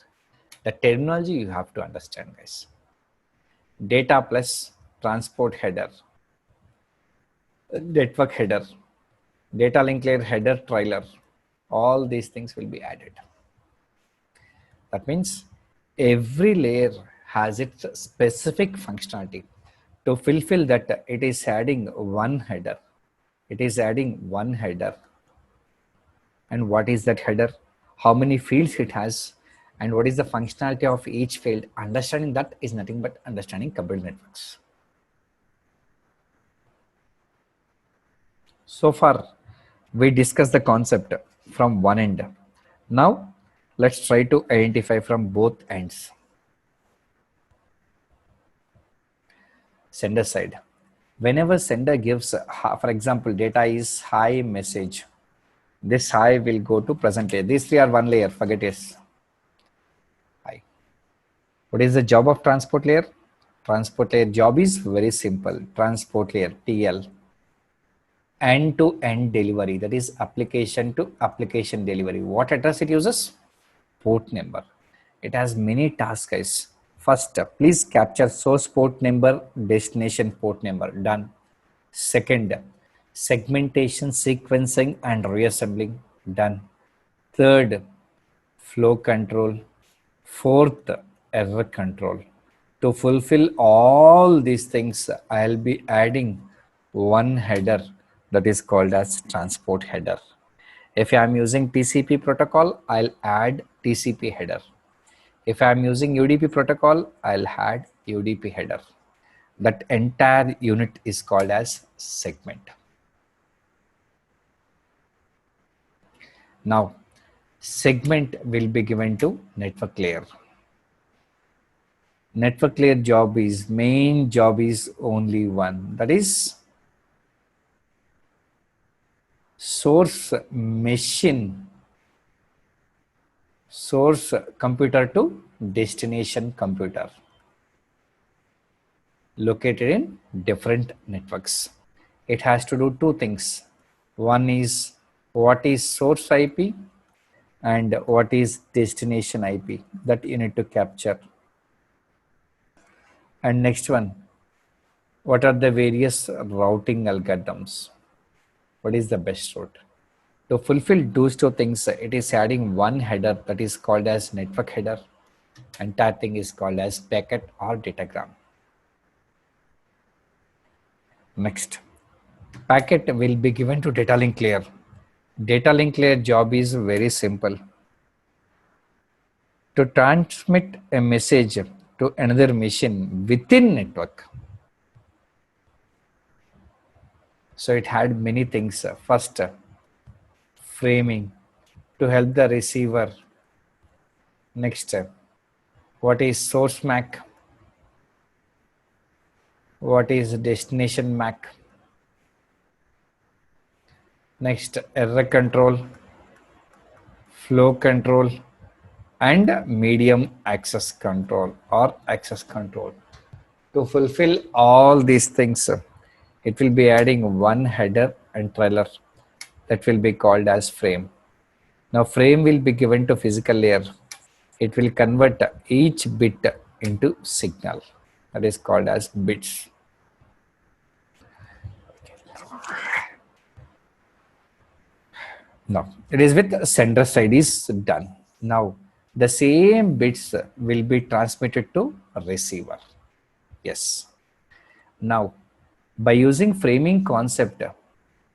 The terminology you have to understand, guys. Data plus transport header, network header, data link layer header trailer, all these things will be added. That means every layer has its specific functionality. To fulfill that, it is adding one header. It is adding one header. And what is that header? How many fields it has? And what is the functionality of each field? Understanding that is nothing but understanding coupled networks. So far, we discussed the concept from one end. Now, let's try to identify from both ends. Sender side. Whenever sender gives, for example, data is hi message. This hi will go to present layer. These three are one layer, forget yes. Hi. What is the job of transport layer? Transport layer job is very simple. Transport layer, TL. End-to-end delivery, that is application to application delivery. What address it uses? Port number. It has many tasks, guys. First, please capture source port number, destination port number. Done. Second, segmentation, sequencing and reassembling. Done. Third, flow control. Fourth, error control. To fulfill all these things, I'll be adding one header that is called as transport header. If I'm using TCP protocol, I'll add TCP header. If I'm using UDP protocol, I'll add UDP header. That entire unit is called as segment. Now, segment will be given to network layer. Network layer main job is only one, that is source computer to destination computer located in different networks. It has to do two things. One is what is source IP and what is destination IP, that you need to capture. And next one, what are the various routing algorithms? What is the best route? To fulfill those two things, it is adding one header that is called as network header, and that thing is called as packet or datagram. Next, packet will be given to data link layer. Data link layer job is very simple. To transmit a message to another machine within network. So it had many things. First, framing to help the receiver. Next, what is source MAC? What is destination MAC? Next, error control, flow control, and medium access control or access control. To fulfill all these things, it will be adding one header and trailer that will be called as frame. Now frame will be given to physical layer. It will convert each bit into signal, that is called as bits. Now it is with sender side is done. Now the same bits will be transmitted to receiver. Yes. Now by using framing concept,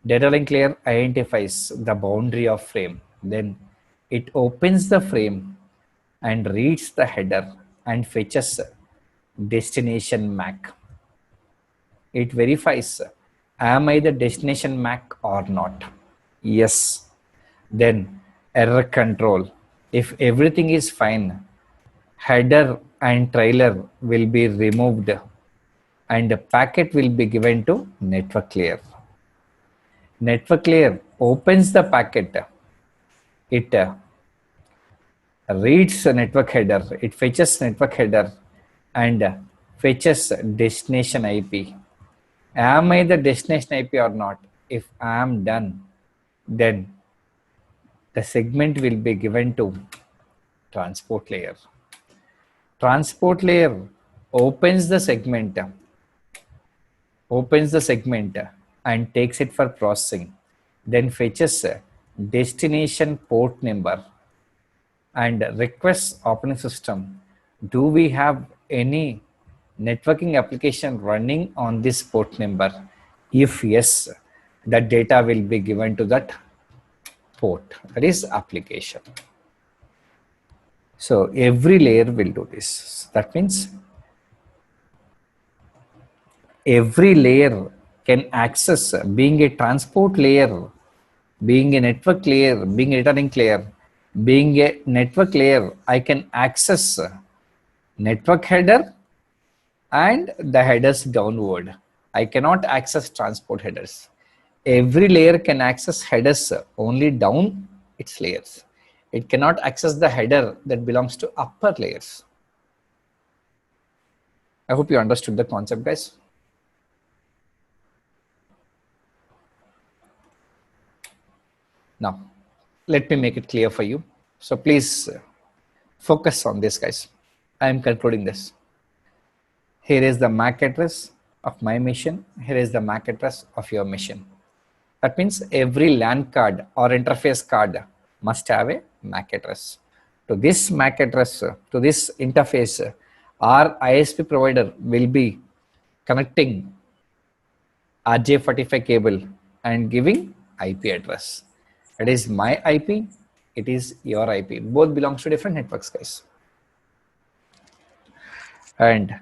data link layer identifies the boundary of frame. Then it opens the frame and reads the header and fetches destination MAC. It verifies, am I the destination MAC or not? Yes. Then error control. If everything is fine, header and trailer will be removed and the packet will be given to network layer. Network layer opens the packet. It reads a network header. It fetches network header and fetches destination IP. Am I the destination IP or not? If I am done, then the segment will be given to transport layer. Transport layer opens the segment and takes it for processing, then fetches destination port number and requests operating system, do we have any networking application running on this port number? If yes, the data will be given to that port, that is application. So every layer will do this. That means every layer can access, being a transport layer, being a network layer, being a data link layer, being a network layer, I can access network header and the headers downward. I cannot access transport headers. every layer can access headers only down its layers. It cannot access the header that belongs to upper layers. I hope you understood the concept, guys. Now, let me make it clear for you. So please focus on this, guys. I am concluding this. Here is the MAC address of my machine. Here is the MAC address of your machine. That means every LAN card or interface card must have a MAC address. To this MAC address, to this interface, our ISP provider will be connecting RJ45 cable and giving IP address. It is my IP, it is your IP. Both belongs to different networks, guys. And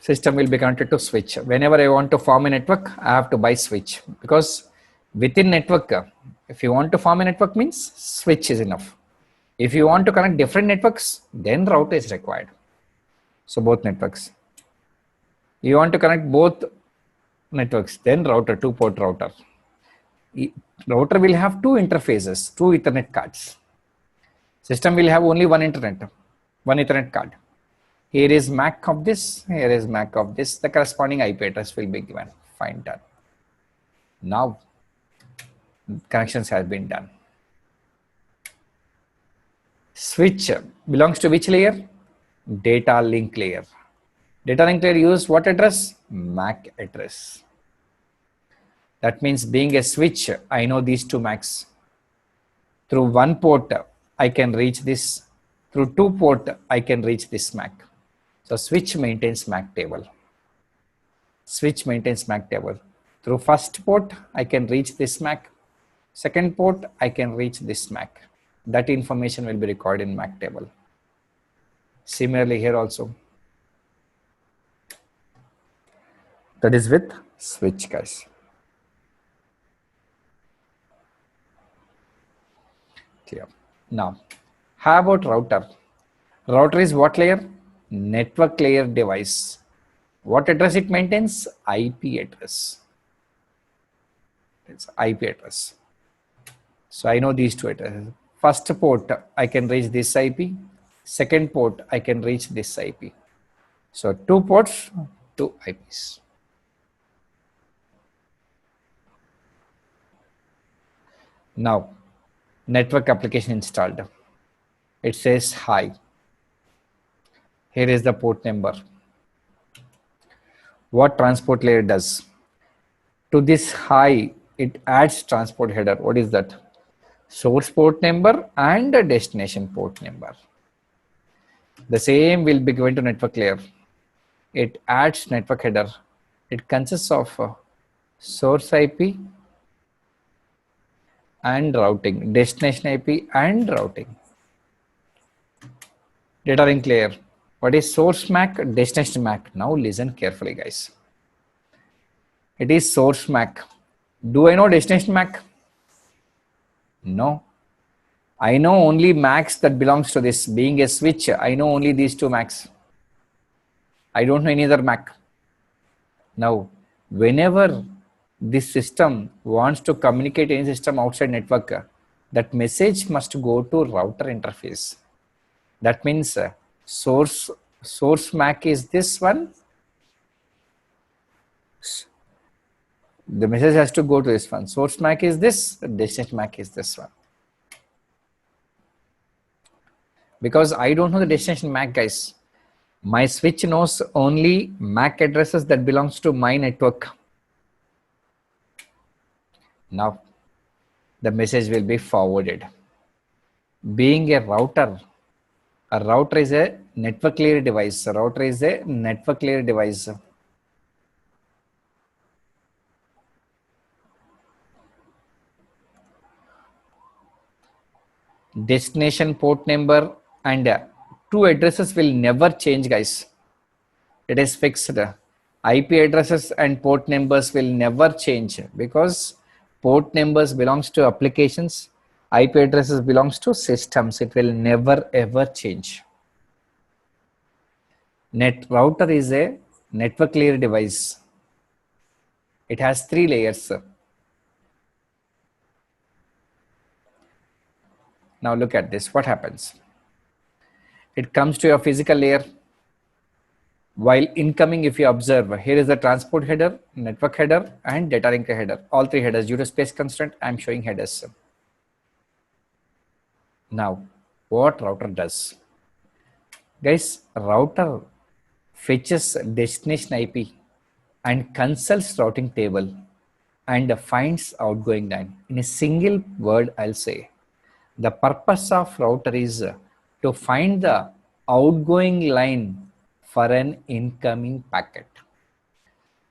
system will be connected to switch. Whenever I want to form a network, I have to buy switch, because within network, if you want to form a network means switch is enough. If you want to connect different networks, then router is required. So both networks. You want to connect both networks, then router, 2-port router. Router will have two interfaces, two Ethernet cards. System will have only one Ethernet card. Here is MAC of this, here is MAC of this. The corresponding IP address will be given. Fine, done. Now, connections have been done. Switch belongs to which layer? Data link layer. Data link layer use what address? MAC address. That means being a switch, I know these two MACs. Through one port, I can reach this. Through 2 port, I can reach this MAC. So switch maintains MAC table. Switch maintains MAC table. Through first port, I can reach this MAC. Second port, I can reach this MAC. That information will be recorded in MAC table. Similarly here also. That is with switch, guys. Clear. Now, how about router? Router is what layer? Network layer device. What address it maintains? IP address. It's IP address. So I know these two addresses. First port, I can reach this IP. Second port, I can reach this IP. So 2 ports, 2 IPs. Now, network application installed. It says hi. Here is the port number. What transport layer does? To this hi, it adds transport header. What is that? Source port number and a destination port number. The same will be given to network layer. It adds network header. It consists of source IP and routing, destination IP and routing. Data link layer. What is source MAC, destination MAC? Now listen carefully, guys. It is source MAC. Do I know destination MAC? No. I know only MACs that belongs to this. Being a switch, I know only these 2 MACs. I don't know any other MAC. Now, whenever this system wants to communicate any system outside network, that message must go to router interface. That means source MAC is this one. The message has to go to this one. Source MAC is this, destination MAC is this one. Because I don't know the destination MAC, guys. My switch knows only MAC addresses that belongs to my network. Now, the message will be forwarded. Being a router is a network layer device. A router is a network layer device. Destination port number and 2 addresses will never change, guys. It is fixed. IP addresses and port numbers will never change, because port numbers belongs to applications, IP addresses belongs to systems. It will never ever change. Router is a network layer device. It has 3 layers. Now look at this, what happens? It comes to your physical layer. While incoming, if you observe, here is the transport header, network header, and data link header. All 3 headers. Due to space constraint, I am showing headers. Now, what router does? Guys, router fetches destination IP and consults routing table and finds outgoing line. In a single word, I'll say, the purpose of router is to find the outgoing line for an incoming packet.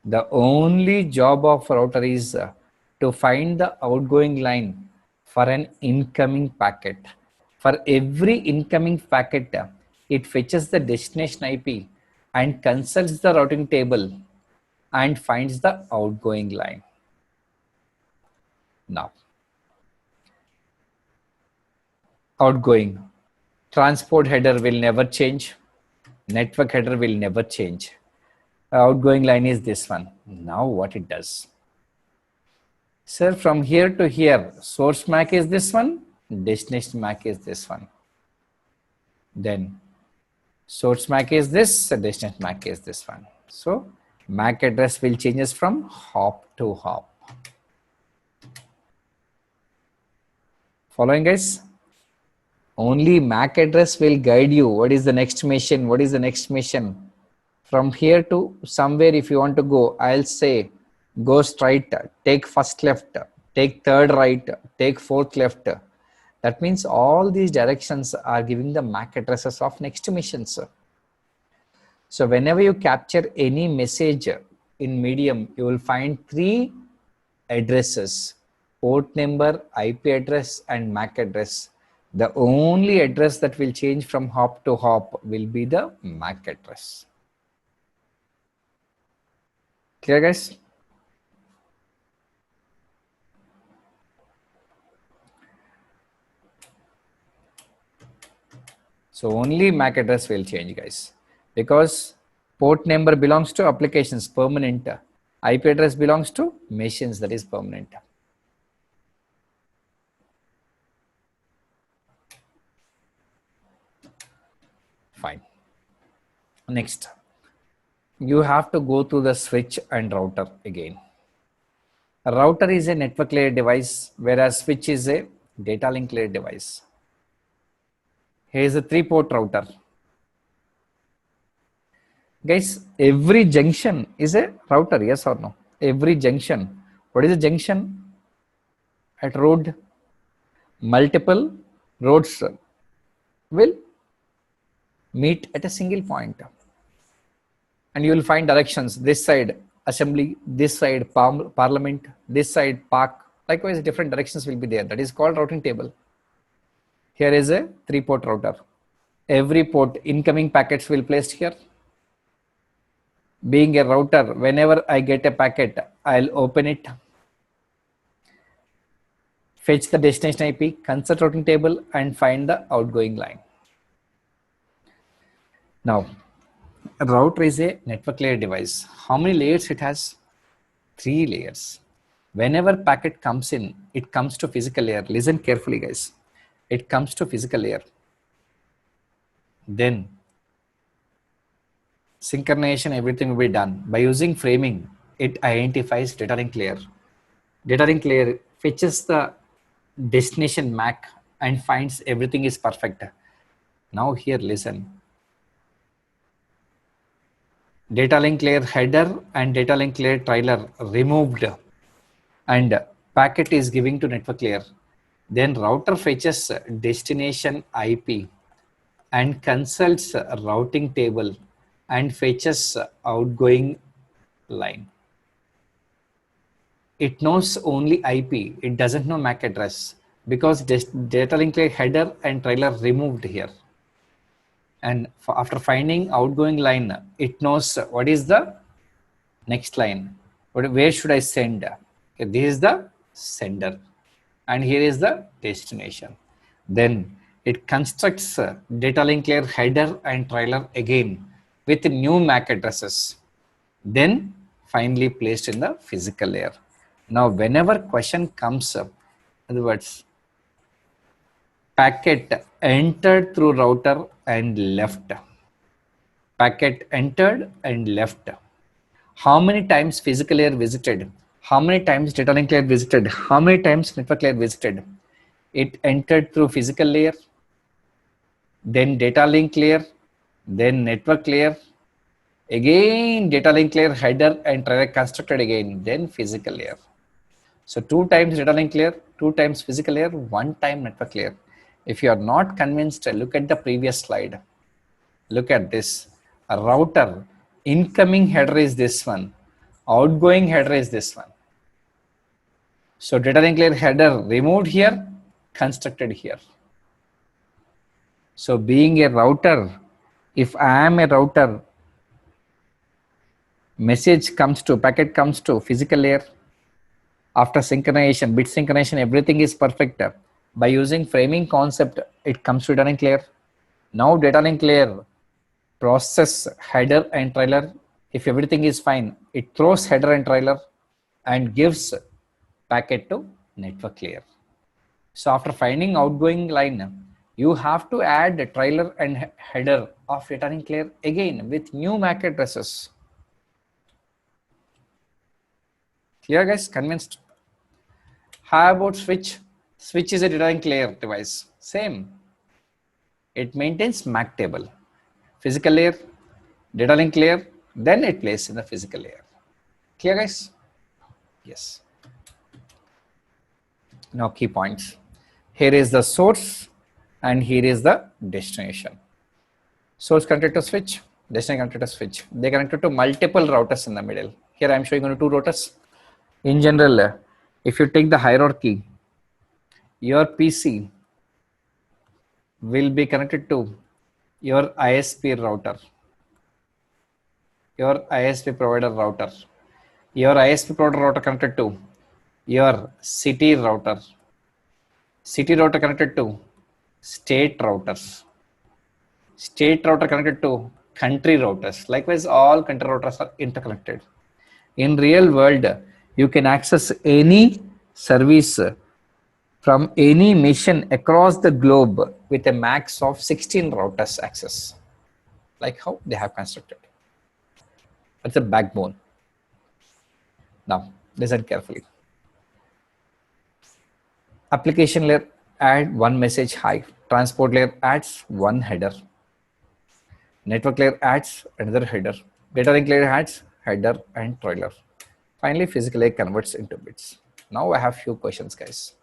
The only job of router is to find the outgoing line for an incoming packet. For every incoming packet, it fetches the destination IP and consults the routing table and finds the outgoing line. Now, outgoing transport header will never change. Network header will never change. Outgoing line is this one. Now what it does? Sir, from here to here, source MAC is this one, destination MAC is this one. Then source MAC is this, destination MAC is this one. So MAC address will changes from hop to hop. Following, guys? Only MAC address will guide you. What is the next mission? What is the next mission? From here to somewhere, if you want to go, I'll say go straight, take first left, take third right, take fourth left. That means all these directions are giving the MAC addresses of next missions. So whenever you capture any message in Medium, you will find 3 addresses: port number, IP address, and MAC address. The only address that will change from hop to hop will be the MAC address. Clear, guys? So only MAC address will change, guys, because port number belongs to applications, permanent. IP address belongs to machines, that is permanent. Fine. Next, you have to go through the switch and router again. A router is a network layer device, whereas switch is a data link layer device. Here is a 3-port router. Guys, every junction is a router, yes or no? Every junction. What is a junction? At road, multiple roads will meet at a single point. And you will find directions. This side assembly, this side parliament, this side park. Likewise, different directions will be there. That is called routing table. Here is a 3-port router. Every port, incoming packets will placed here. Being a router, whenever I get a packet, I'll open it, fetch the destination IP, consult routing table, and find the outgoing line. Now, a router is a network layer device. How many layers it has? 3 layers. Whenever packet comes in, it comes to physical layer. Listen carefully, guys. It comes to physical layer. Then synchronization, everything will be done. By using framing, it identifies data link layer. Data link layer fetches the destination MAC and finds everything is perfect. Now here, listen. Data link layer header and data link layer trailer removed and packet is giving to network layer. Then router fetches destination IP and consults routing table and fetches outgoing line. It knows only IP, it doesn't know MAC address because data link layer header and trailer removed here. And after finding outgoing line, it knows what is the next line. Where should I send? Okay, this is the sender and here is the destination. Then it constructs data link layer header and trailer again with new MAC addresses. then finally placed in the physical layer. Now, whenever question comes up, in other words, packet entered through router and left. Packet entered and left. How many times physical layer visited? How many times data link layer visited? How many times network layer visited? It entered through physical layer, then data link layer, then network layer, again data link layer, header and trailer constructed again, then physical layer. So 2 times data link layer, 2 times physical layer, 1 time network layer. If you are not convinced, look at the previous slide. Look at this. A router, incoming header is this one, outgoing header is this one. So data link layer header removed here, constructed here. So being a router, if I am a router, message comes to, packet comes to physical layer. After synchronization, bit synchronization, everything is perfect. By using framing concept, it comes to data link layer. Now data link layer process header and trailer. If everything is fine, it throws header and trailer and gives packet to network layer. So after finding outgoing line, you have to add the trailer and header of data link layer again with new MAC addresses. Clear, guys? Convinced? How about switch? Switch is a data link layer device. Same. It maintains MAC table. Physical layer, data link layer, then it plays in the physical layer. Clear, guys? Yes. Now key points. Here is the source and here is the destination. Source connected to switch, destination connected to switch. They connected to multiple routers in the middle. Here I am showing only 2 routers. In general, if you take the hierarchy, your PC will be connected to your ISP router, your ISP provider router, your ISP provider router connected to your city router, city router connected to state routers, state router connected to country routers. Likewise, all country routers are interconnected. In real world, you can access any service from any mission across the globe with a max of 16 routers access, like how they have constructed. That's the backbone. Now, listen carefully. Application layer add one message hi. Transport layer adds one header. Network layer adds another header. Data link layer adds header and trailer. Finally, physical layer converts into bits. Now I have few questions, guys.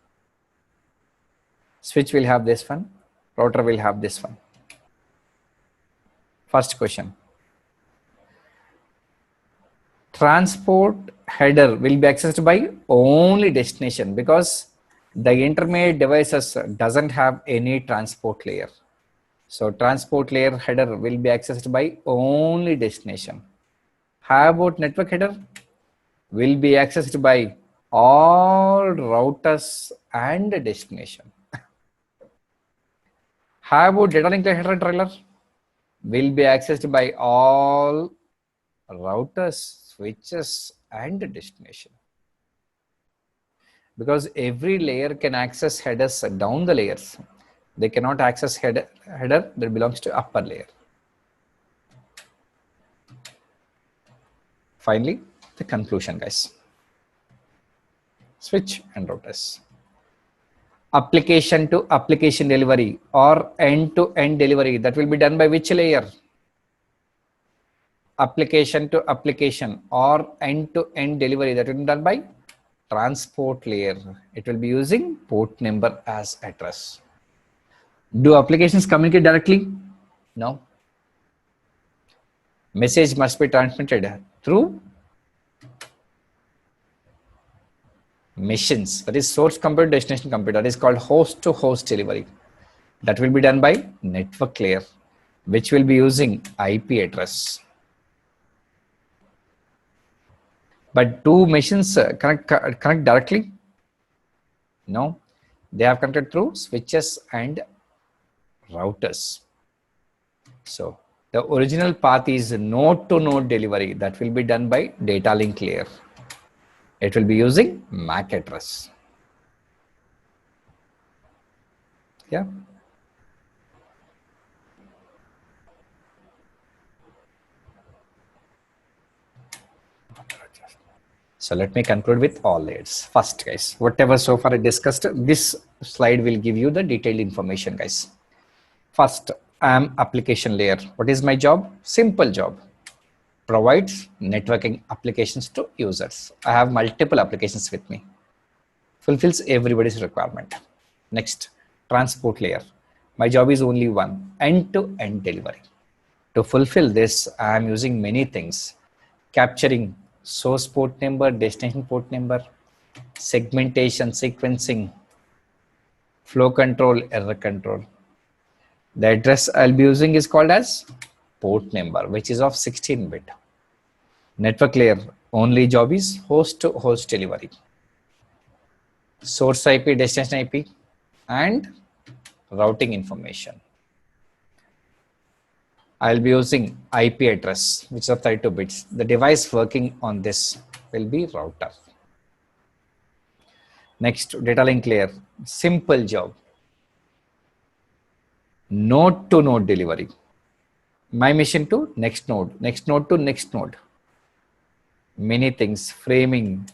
Switch will have this one. Router will have this one. First question. Transport header will be accessed by only destination because the intermediate devices doesn't have any transport layer. So transport layer header will be accessed by only destination. How about network header? Will be accessed by all routers and destination. How about data link header and trailer? Will be accessed by all routers, switches and destination. Because every layer can access headers down the layers. They cannot access header that belongs to upper layer. Finally, the conclusion, guys. Switch and routers. Application to application delivery or end to end delivery, that will be done by which layer? Application to application or end to end delivery, that will be done by transport layer. It will be using port number as address. Do applications communicate directly? No. Message must be transmitted through machines. That is source computer, destination computer. That is called host to host delivery. That will be done by network layer, which will be using IP address. But do machines connect directly? No. They have connected through switches and routers. So The original path is node to node delivery. That will be done by data link layer. It will be using MAC address. Yeah. So let me conclude with all layers. First, guys, whatever so far I discussed, this slide will give you the detailed information, guys. First, I am application layer. What is my job? Simple job. Provides networking applications to users. I have multiple applications with me. Fulfills everybody's requirement. Next, transport layer. My job is only one, end-to-end delivery. To fulfill this, I am using many things. Capturing source port number, destination port number, segmentation, sequencing, flow control, error control. The address I'll be using is called as port number, which is of 16-bit. Network layer, only job is host to host delivery. Source IP, destination IP, and routing information. I'll be using IP address, which is of 32 bits. The device working on this will be router. Next, data link layer, simple job. Node to node delivery. My mission to next node to next node. Many things, framing,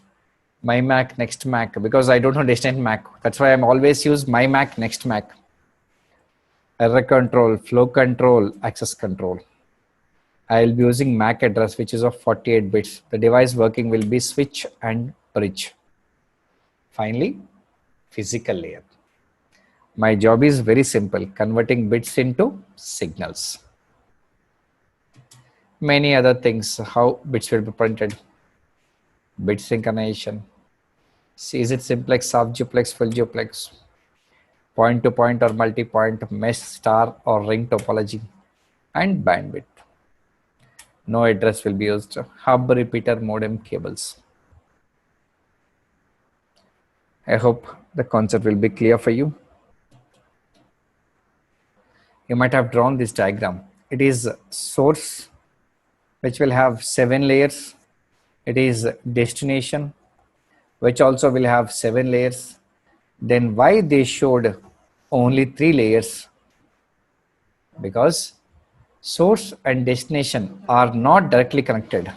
my Mac, next Mac, because I don't know destination Mac. That's why I'm always use my Mac, next Mac. Error control, flow control, access control. I'll be using MAC address, which is of 48 bits. The device working will be switch and bridge. Finally, physical layer. My job is very simple, converting bits into signals. Many other things, how bits will be printed. Bit synchronization. See, is it simplex, half duplex, full duplex? Point to point or multi-point, mesh, star or ring topology, and bandwidth. No address will be used. Hub, repeater, modem, cables. I hope the concept will be clear for you. You might have drawn this diagram. It is source, which will have 7 layers. It is destination, which also will have 7 layers. Then why they showed only 3 layers? Because source and destination are not directly connected.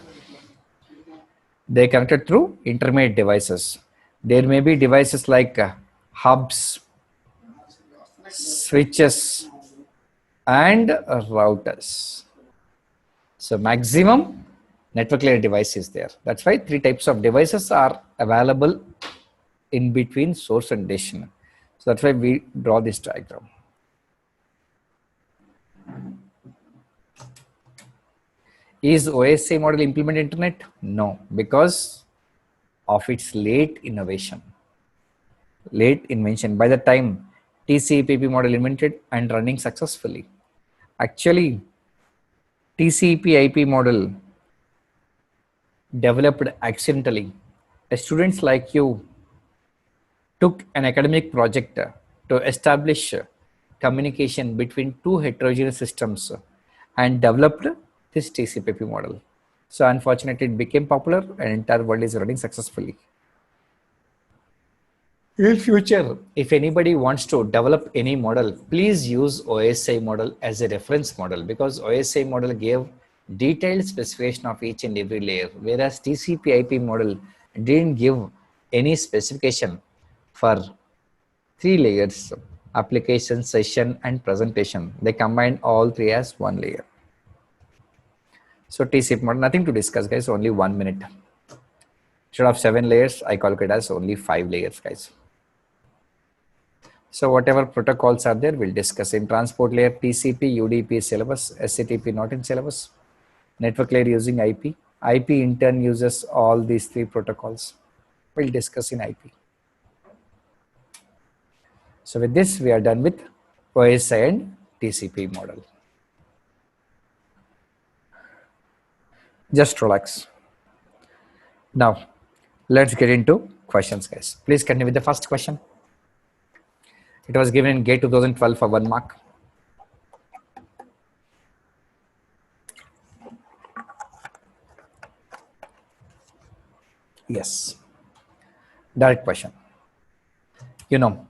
They are connected through intermediate devices. There may be devices like hubs, switches, and routers. So maximum network layer device is there. That's why 3 types of devices are available in between source and destination. So that's why we draw this diagram. Is OSI model implemented internet? No, because of its late innovation. Late invention. By the time TCP/IP model invented and running successfully. Actually, TCP/IP model developed accidentally. Students like you took an academic project to establish communication between 2 heterogeneous systems and developed this TCP/IP model. So unfortunately, it became popular and entire world is running successfully. In future, if anybody wants to develop any model, please use OSI model as a reference model, because OSI model gave detailed specification of each and every layer, whereas TCP/IP model didn't give any specification for 3 layers: application, session, and presentation. They combined all 3 as 1 layer. So TCP model, nothing to discuss, guys, only 1 minute. Instead of 7 layers, I calculate as only 5 layers, guys. So whatever protocols are there, we'll discuss. In transport layer, TCP, UDP syllabus, SCTP not in syllabus. Network layer using IP. IP in turn uses all these 3 protocols. We'll discuss in IP. So with this, we are done with OSI and TCP model. Just relax. Now, let's get into questions, guys. Please continue with the first question. It was given in GATE 2012 for 1 mark. Yes. Direct question. You know,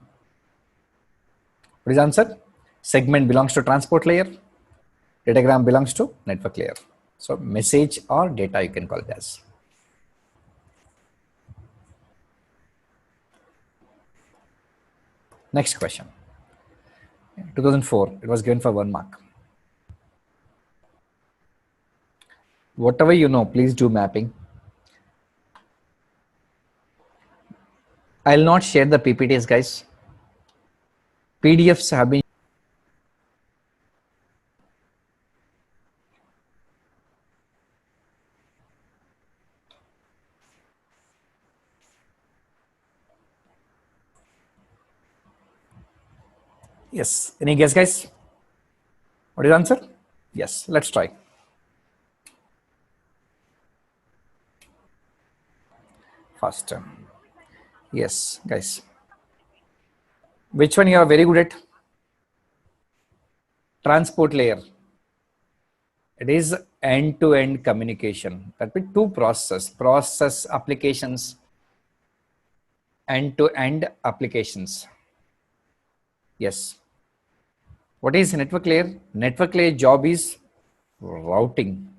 what is the answer? Segment belongs to transport layer. Datagram belongs to network layer. So message or data you can call it as. Next question. 2004, it was given for 1 mark. Whatever you know, please do mapping. I'll not share the PPTs, guys. PDFs have been. Yes. Any guess, guys? What is the answer? Yes. Let's try. Faster. Yes, guys. Which one you are very good at? Transport layer. It is end-to-end communication. That means two process applications, end-to-end applications. Yes. What is network layer? Network layer job is routing.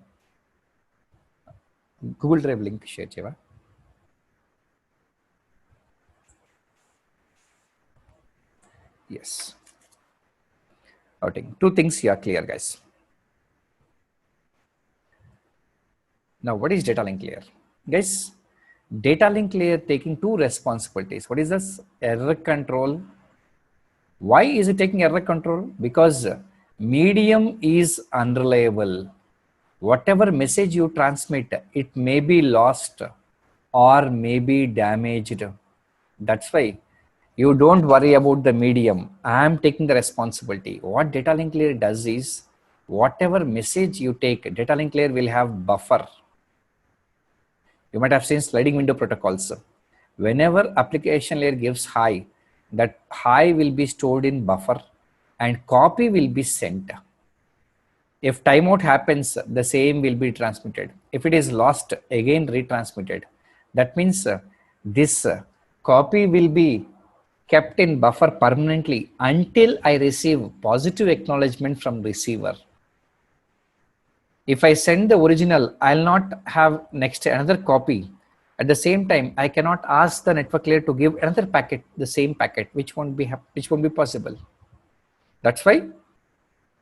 Google Drive link share cheva. Yes. Routing. Two things here clear, guys. Now, what is data link layer? Guys, data link layer taking two responsibilities. What is this? Error control. Why is it taking error control? Because medium is unreliable. Whatever message you transmit, it may be lost or may be damaged. That's why you don't worry about the medium. I am taking the responsibility. What data link layer does is, whatever message you take, data link layer will have buffer. You might have seen sliding window protocols. Whenever application layer gives high, that high will be stored in buffer and copy will be sent. If timeout happens, the same will be transmitted. If it is lost, again retransmitted. That means this copy will be kept in buffer permanently until I receive positive acknowledgement from receiver. If I send the original, I'll not have next another copy. At the same time, I cannot ask the network layer to give another packet, the same packet, which won't be possible. That's why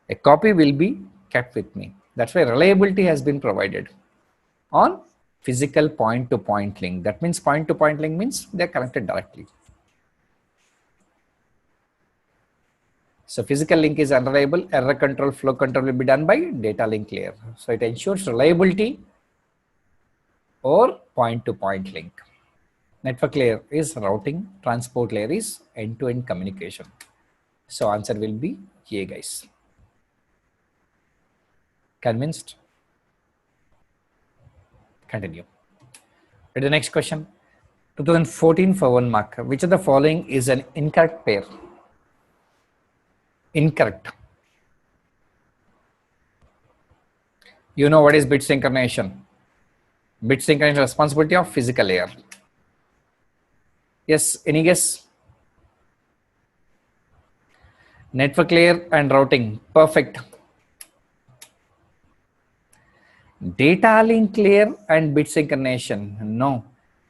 a copy will be kept with me. That's why reliability has been provided on physical point-to-point link. That means point-to-point link means they're connected directly. So physical link is unreliable. Error control, flow control will be done by data link layer. So it ensures reliability or point-to-point link. Network layer is routing. Transport layer is end-to-end communication. So answer will be A, guys. Convinced? Continue. To the next question. 2014 for 1 mark. Which of the following is an incorrect pair? Incorrect. You know what is bit synchronization? Bit synchronization responsibility of physical layer. Yes, any guess? Network layer and routing. Perfect. Data link layer and bit synchronization. No.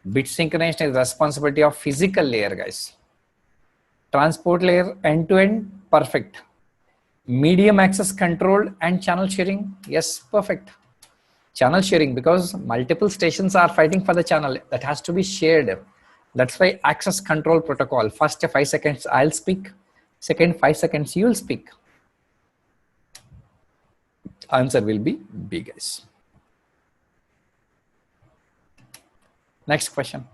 Bit synchronization is responsibility of physical layer, guys. Transport layer end-to-end. Perfect. Medium access control and channel sharing. Yes, perfect. Channel sharing, because multiple stations are fighting for the channel that has to be shared. That's why access control protocol. First 5 seconds I'll speak. Second 5 seconds you'll speak. Answer will be B, guys. Next question.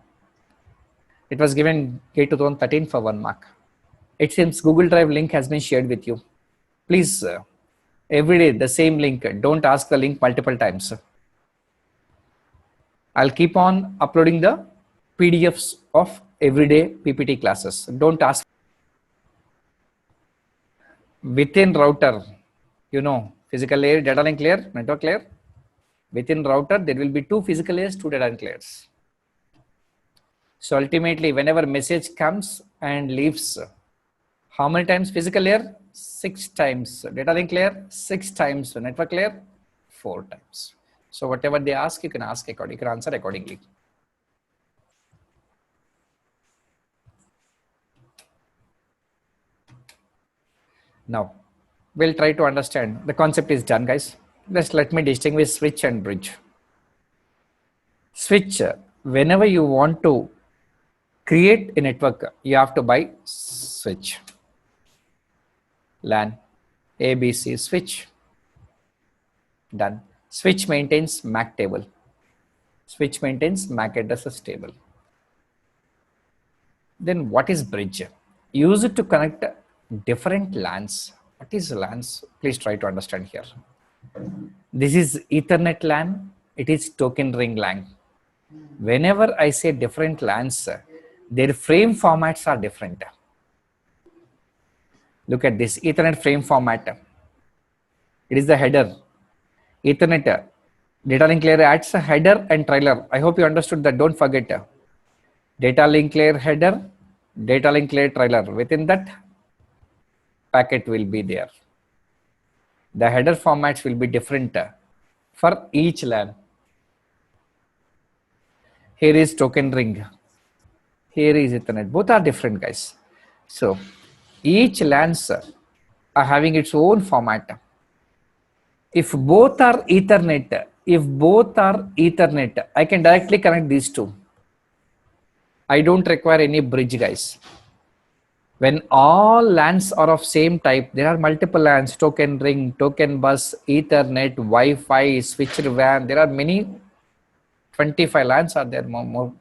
It was given K 2013 for 1 mark. It seems Google Drive link has been shared with you. Please, every day the same link. Don't ask the link multiple times. I'll keep on uploading the PDFs of everyday PPT classes. Don't ask. Within router, you know, physical layer, data link layer, network layer. Within router, there will be two physical layers, two data link layers. So ultimately, whenever message comes and leaves, how many times physical layer? 6 times. Data link layer? 6 times. Network layer? 4 times. So whatever they ask, you can ask accordingly. You can answer accordingly. Now, we'll try to understand. The concept is done, guys. Just let me distinguish switch and bridge. Switch, whenever you want to create a network, you have to buy switch. LAN, ABC switch. Done. Switch maintains MAC table. Switch maintains MAC addresses table. Then what is bridge? Use it to connect different LANs. What is LANs? Please try to understand here. This is Ethernet LAN. It is token ring LAN. Whenever I say different LANs, their frame formats are different. Look at this Ethernet frame format. It is the header. Ethernet data link layer adds a header and trailer. I hope you understood that. Don't forget data link layer header, data link layer trailer. Within that, packet will be there. The header formats will be different for each LAN. Here is token ring. Here is Ethernet. Both are different, guys. So each LANs are having its own format. If both are Ethernet, I can directly connect these two. I don't require any bridge, guys. When all LANs are of same type, there are multiple LANs, token ring, token bus, Ethernet, Wi-Fi, switched WAN. There are many, 25 LANs are there, more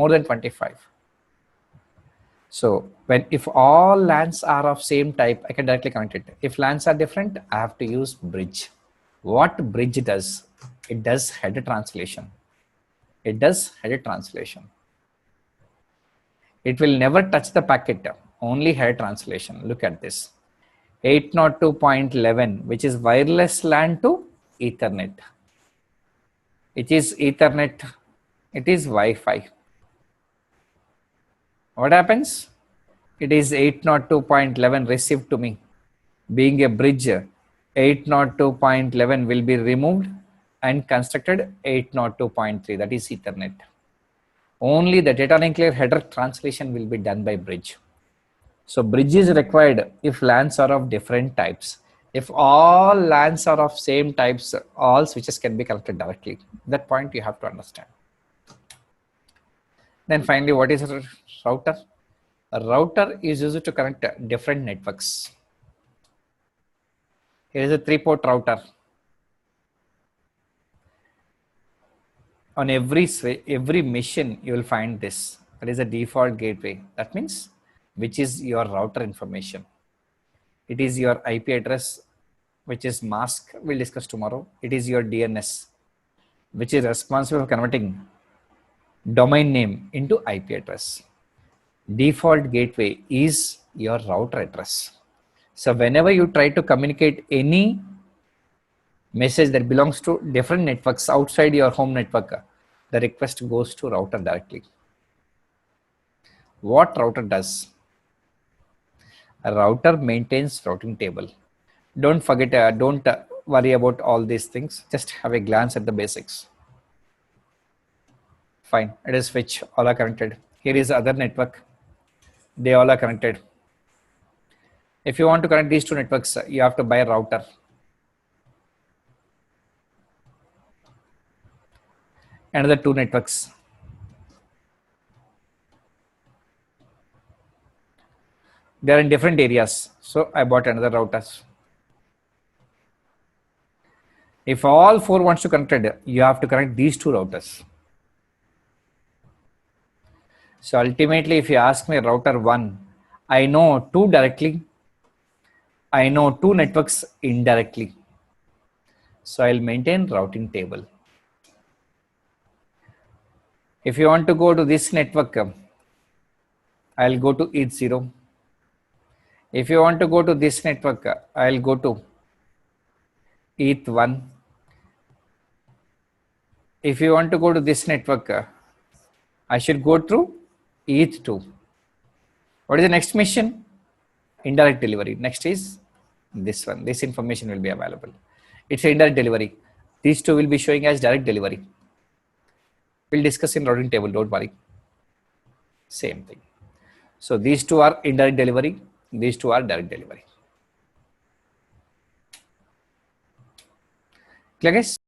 than 25. So if all LANs are of same type, I can directly connect it. If LANs are different, I have to use bridge. What bridge does? It does header translation. It does header translation. It will never touch the packet, only header translation. Look at this. 802.11, which is wireless LAN to Ethernet. It is Ethernet. It is Wi-Fi. What happens? It is 802.11 received to me. Being a bridge, 802.11 will be removed and constructed 802.3, that is Ethernet. Only the data link layer header translation will be done by bridge. So bridge is required if LANs are of different types. If all LANs are of same types, all switches can be connected directly. That point you have to understand. Then finally, what is a router? A router is used to connect different networks. Here is a 3-port router. On every machine, you will find this. That is a default gateway. That means which is your router information. It is your IP address, which is mask. We'll discuss tomorrow. It is your DNS, which is responsible for converting domain name into IP address. Default gateway is your router address. So whenever you try to communicate any message that belongs to different networks outside your home network, the request goes to router directly. What router does? A router maintains routing table. Don't forget, don't worry about all these things. Just have a glance at the basics. Fine, it is switch, all are connected. Here is other network. They all are connected. If you want to connect these two networks, you have to buy a router. Another two networks. They are in different areas. So I bought another routers. If all four wants to connect, you have to connect these two routers. So ultimately, if you ask me router 1, I know 2 directly. I know 2 networks indirectly. So I'll maintain routing table. If you want to go to this network, I'll go to ETH0. If you want to go to this network, I'll go to ETH1. If you want to go to this network, I should go through ETH2. What is the next mission? Indirect delivery. Next is this one. This information will be available. It's indirect delivery. These two will be showing as direct delivery. We'll discuss in routing table, don't worry. Same thing. So these two are indirect delivery. These two are direct delivery. Clear, guys?